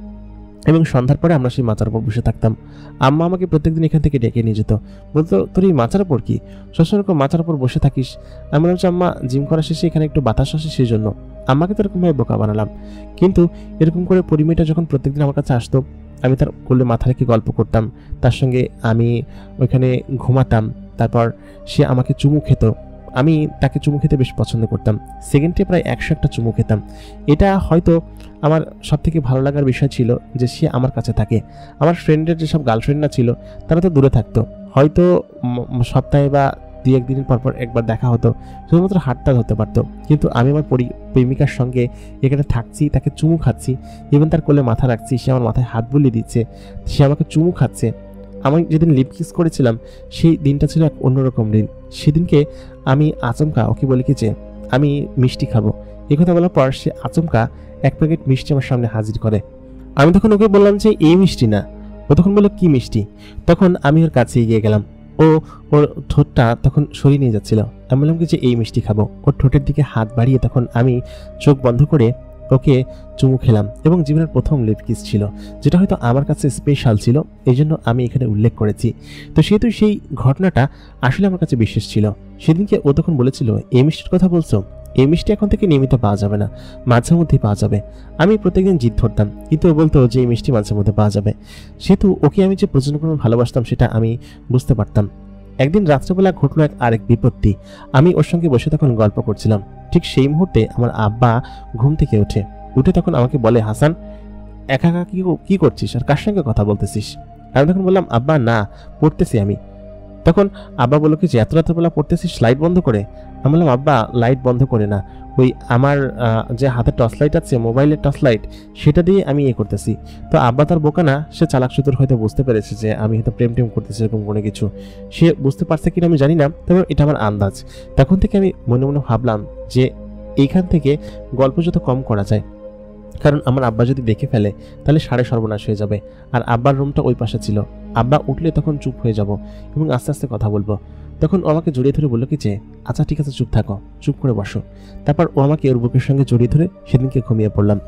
এবং সন্ধ্যার পরে আমরা সেই মাচার উপর বসে থাকতাম। আম্মা আমাকে প্রত্যেকদিন এখান থেকে ডেকে নিয়ে যেত, বলতো, তোর এই মাচার উপর কি, সবসময় মাচার উপর বসে থাকিস? আমি বললাম, আম্মা আম্মা, জিম করা শেষে এখানে একটু বাতাস আসে সেই জন্য। আম্মাকে তো এরকমভাবে বোকা বানালাম। কিন্তু এরকম করে পরিমেয়টা যখন প্রত্যেকদিন আমার কাছে আসতো, আমি তার কোলে মাথা রেখে গল্প করতাম, তার সঙ্গে আমি ওইখানে ঘুমাতাম। তারপর সে আমাকে চুমু খেত, আমি তাকে চুমু খেতে বেশ পছন্দ করতাম। সেকেন্ডে প্রায় 100 চুমু খেতাম। এটা হয়তো আমার সবথেকে ভালো লাগার বিষয় ছিল যে সে আমার কাছে থাকে। আমার ফ্রেন্ডের যেসব গার্লফ্রেন্ডরা ছিল তারা তো দূরে থাকতো, হয়তো সপ্তাহে বা 2-1 দিনের পর একবার দেখা হতো, শুধুমাত্র হাতটা ধরতে পারতো। কিন্তু আমি আমার প্রেমিকার সঙ্গে এখানে থাকছি, তাকে চুমু খাচ্ছি, ইভেন তার কোলে মাথা রাখছি, সে আমার মাথায় হাত বুলিয়ে দিচ্ছে, সে আমাকে চুমু খাচ্ছে। আমি যেদিন লিপ কিস করেছিলাম সেই দিনটা ছিল এক অন্যরকম দিন। সেদিনকে আমি আচমকা ওকে বলি কি যে আমি মিষ্টি খাবো। এই কথা বলার পর সে আচমকা 1 প্যাকেট মিষ্টি আমার সামনে হাজির করে। আমি তখন ওকে বললাম যে এই মিষ্টি না। ও তখন বললো, কি মিষ্টি? তখন আমি ওর কাছে এগিয়ে গেলাম। ওর ঠোঁটটা তখন সরিয়ে নিয়ে যাচ্ছিল। আমি বললাম কি যে এই মিষ্টি খাবো। ওর ঠোঁটের দিকে হাত বাড়িয়ে তখন আমি চোখ বন্ধ করে ওকে চুমু খেলাম, এবং জীবনের প্রথম লিপ কিস ছিল, যেটা হয়তো আমার কাছে স্পেশাল ছিল, এই জন্য আমি এখানে উল্লেখ করেছি। তো সেহেতু সেই ঘটনাটা আসলে আমার কাছে বিশেষ ছিল। সেদিনকে ও তখন বলেছিল, এই মিষ্টির কথা বলছো? এই মিষ্টি এখন থেকে নিয়মিত পাওয়া যাবে না, মাঝে মধ্যেই পাওয়া যাবে। আমি প্রত্যেকদিন জিদ ধরতাম, কিন্তু ও বলতো যে এই মিষ্টি মাঝে মধ্যে পাওয়া যাবে। সেহেতু ওকে আমি যে প্রচন্ড পরিমাণে ভালোবাসতাম সেটা আমি বুঝতে পারতাম। একদিন রাত্রেবেলা ঘটলো আরেক বিপত্তি। আমি ওর সঙ্গে বসে তখন গল্প করছিলাম। ঠিক সেই মুহূর্তে আমার আব্বা ঘুম থেকে উঠে তখন আমাকে বলে, হাসান, একা একা কি করছিস আর কার সঙ্গে কথা বলতেছিস? আমি তখন বললাম, আব্বা না, পড়তেছি আমি। তখন আব্বা বলল কি যে এত রাত্রেবেলা পড়তেছিস, লাইট বন্ধ করে? আমি বললাম, আব্বা লাইট বন্ধ করে না, ওই আমার যে হাতে টর্চ লাইট আছে, মোবাইলের টর্চ লাইট, সেটা দিয়ে আমি করতেছি। তো আব্বা তার বোকা না, সে চালাক চতুর, হয়তো বুঝতে পেরেছে যে আমি হয়তো প্রেম করতেছি এরকম কোনো কিছু। সে বুঝতে পারছে কিনা আমি জানি না, তবে এটা আমার আন্দাজ। তখন থেকে আমি মনে মনে ভাবলাম যে এইখান থেকে গল্প যত কম করা যায়, কারণ আমার আব্বা যদি দেখে ফেলে তাহলে সাড়ে সর্বনাশ হয়ে যাবে। আর আব্বার রুমটা ওই পাশে ছিল, আব্বা উঠলে তখন চুপ হয়ে যাব এবং আস্তে আস্তে কথা বলবো। তখন ও আমাকে জড়িয়ে ধরে বললো কি যে আচ্ছা ঠিক আছে, চুপ থাকো, চুপ করে বসো। তারপর ও আমাকে ওর বুকের সঙ্গে জড়িয়ে ধরে সেদিনকে ঘুমিয়ে পড়লাম।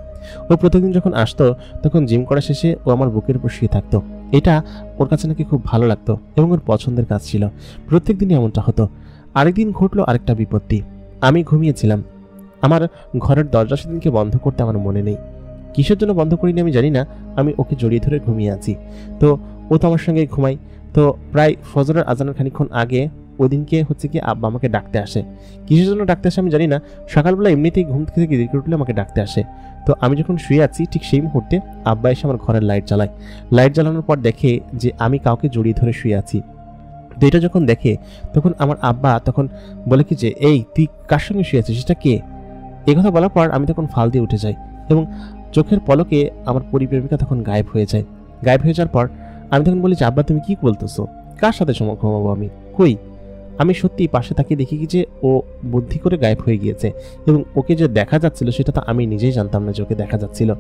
ও প্রতিদিন যখন আসতো তখন জিম করা শেষে ও আমার বুকের উপর শুয়ে থাকতো। এটা ওর কাছে নাকি খুব ভালো লাগতো এবং ওর পছন্দের কাজ ছিল। প্রত্যেক দিনই এমনটা হতো। আরেকদিন ঘটলো আরেকটা বিপত্তি। আমি ঘুমিয়েছিলাম, আমার ঘরের দরজা সেদিনকে বন্ধ করতে আমার মনে নেই। কিসের জন্য বন্ধ করিনি আমি জানি না, আমি ওকে জড়িয়ে ধরে ঘুমিয়ে আছি। তো ও তো আমার সঙ্গে ঘুমাই। তো প্রায় ফজরের আজানের খানিকক্ষণ আগে ওই দিনকে হচ্ছে কি আব্বা আমাকে ডাকতে আসে। কিসের জন্য ডাকতে আসে আমি জানি না, সকালবেলা এমনিতেই ঘুম থেকে দেরিকে উঠলে আমাকে ডাকতে আসে। তো আমি যখন শুয়ে আছি ঠিক সেই মুহূর্তে আব্বা এসে আমার ঘরের লাইট জ্বালায়। লাইট জ্বালানোর পর দেখে যে আমি কাউকে জড়িয়ে ধরে শুয়ে আছি। তো এটা যখন দেখে তখন আমার আব্বা তখন বলে কি যে এই তুই কার সঙ্গে শুয়ে আছিস, সেটা কে? এই কথা বলার পর আমি তখন ফাল দিয়ে উঠে যাই এবং চোখের পলকে আমার পরিপ্রেমিকা তখন গায়েব হয়ে যায়। গায়েব হয়ে যাওয়ার পর আমি তখন বলি যে আব্বা তুমি কি বলতেছো, কার সাথে ঘুমাবো আমি, কই? আমি সত্যি পাশে তাকিয়ে দেখি কি যে ও বুদ্ধি করে গায়েব হয়ে গিয়েছে, এবং ওকে যে দেখা যাচ্ছিল সেটা তো আমি নিজেই জানতাম না যে ওকে দেখা যাচ্ছিল।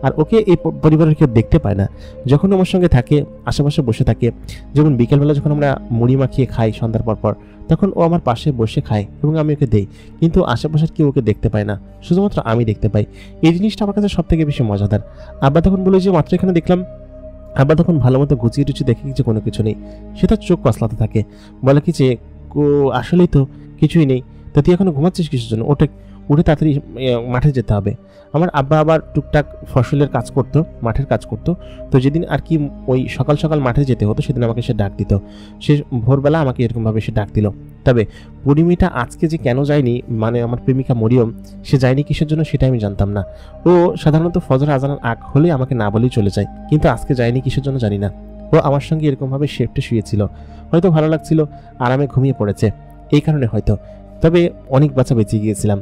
আর ওকে এই পরিবারের কেউ দেখতে পায় না। যখন আমার সঙ্গে থাকে, আশেপাশে বসে থাকে, যেমন বিকেলবেলা যখন আমরা মুড়ি মাখিয়ে খাই সন্ধ্যার পর, তখন ও আমার পাশে বসে খায় এবং আমি ওকে দেই, কিন্তু আশেপাশের কেউ ওকে দেখতে পায় না, শুধুমাত্র আমি দেখতে পাই। এই জিনিসটা আমার কাছে সব থেকে বেশি মজাদার। আব্বা তখন বলে যে মাত্র এখানে দেখলাম। আব্বা তখন ভালো মতো গুছিয়ে টুচিয়ে দেখে যে কোনো কিছু নেই। সেটা চোখ কসলাতে থাকে, বলে কি যে আসলেই তো কিছুই নেই, তো তুই এখনো ঘুমাচ্ছিস কিসের জন্য? উঠে তাড়াতাড়ি মাঠে যেতে হবে। আমার আব্বা আবার টুকটাক ফসলের কাজ করতো, মাঠের কাজ করতো। তো যেদিন আর কি ওই সকাল সকাল মাঠে যেতে হতো, সেদিন আমাকে সে ডাক দিত। সে ভোরবেলা আমাকে এরকমভাবে সে ডাক দিল। তবে পরিমিটা আজকে যে কেন যায়নি, মানে আমার প্রেমিকা মরিয়ম, সে যায়নি কিসের জন্য সেটা আমি জানতাম না। ও সাধারণত ফজর আজানের আগ হলে আমাকে না বলেই চলে যায়, কিন্তু আজকে যায়নি কিসের জন্য জানি না। ও আমার সঙ্গে এরকমভাবে শেফটে শুয়েছিল, হয়তো ভালো লাগছিল, আরামে ঘুমিয়ে পড়েছে, এই কারণে হয়তো। তবে অনেক বাচ্চা বেঁচে গিয়েছিলাম।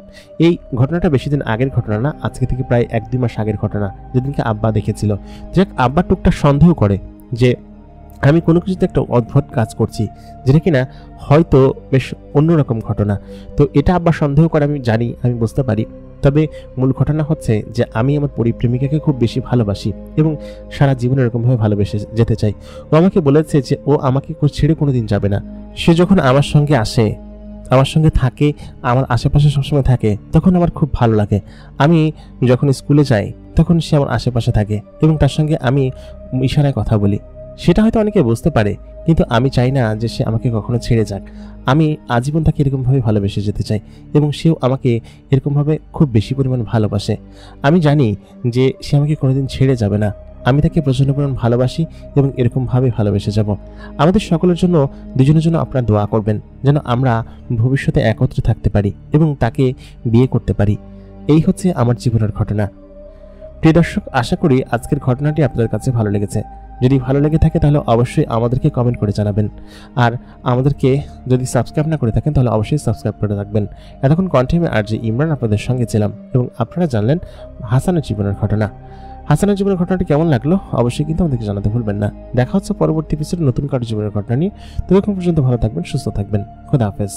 এই ঘটনাটা বেশি দিন আগের ঘটনা না, আজকে থেকে প্রায় 1-2 মাস আগের ঘটনা, যেদিনকে আব্বা দেখেছিল। যাক, আব্বা টুকটা সন্দেহ করে যে আমি কোনো কিছুতে একটা অদ্ভুত কাজ করছি, যেটা কিনা হয়তো বেশ অন্যরকম ঘটনা। তো এটা আব্বা সন্দেহ করে, আমি জানি, আমি বুঝতে পারি। তবে মূল ঘটনা হচ্ছে যে আমি আমার পরিপ্রেমিকাকে খুব বেশি ভালোবাসি এবং সারা জীবন এরকমভাবে ভালোবেসে যেতে চাই। ও আমাকে বলেছে যে ও আমাকে ছেড়ে কোনোদিন যাবে না। সে যখন আমার সঙ্গে আসে, আমার সঙ্গে থাকে, আমার আশেপাশে সবসময় থাকে, তখন আমার খুব ভালো লাগে। আমি যখন স্কুলে যাই তখন সে আমার আশেপাশে থাকে এবং তার সঙ্গে আমি ইশারায় কথা বলি। সেটা হয়তো অনেকে বুঝতে পারে, কিন্তু আমি চাই না যে সে আমাকে কখনো ছেড়ে যাক। আমি আজীবন তাকে এরকমভাবে ভালোবেসে যেতে চাই এবং সেও আমাকে এরকমভাবে খুব বেশি পরিমাণ ভালোবাসে। আমি জানি যে সে আমাকে কোনোদিন ছেড়ে যাবে না। আমি তাকে প্রচণ্ড পরিমাণ ভালোবাসি এবং এরকমভাবে ভালোবেসে যাব। আমাদের সকলের জন্য, দুজনের জন্য আপনারা দোয়া করবেন যেন আমরা ভবিষ্যতে একত্রে থাকতে পারি এবং তাকে বিয়ে করতে পারি। এই হচ্ছে আমার জীবনের ঘটনা। প্রিয় দর্শক, আশা করি আজকের ঘটনাটি আপনাদের কাছে ভালো লেগেছে। যদি ভালো লেগে থাকে তাহলে অবশ্যই আমাদেরকে কমেন্ট করে জানাবেন। আর আমাদেরকে যদি সাবস্ক্রাইব না করে থাকেন তাহলে অবশ্যই সাবস্ক্রাইব করে রাখবেন। এতক্ষণ কন্টেন্টে আরজে ইমরান আপনাদের সঙ্গে ছিলাম এবং আপনারা জানলেন হাসানের জীবনের ঘটনা। হাসানের জীবনের ঘটনাটি কেমন লাগলো অবশ্যই কিন্তু আমাদেরকে জানাতে ভুলবেন না। দেখা হচ্ছে পরবর্তী এপিসোডে নতুন কারো জীবনের ঘটনা নিয়ে। ততক্ষণ পর্যন্ত ভালো থাকবেন, সুস্থ থাকবেন। খোদা হাফেজ।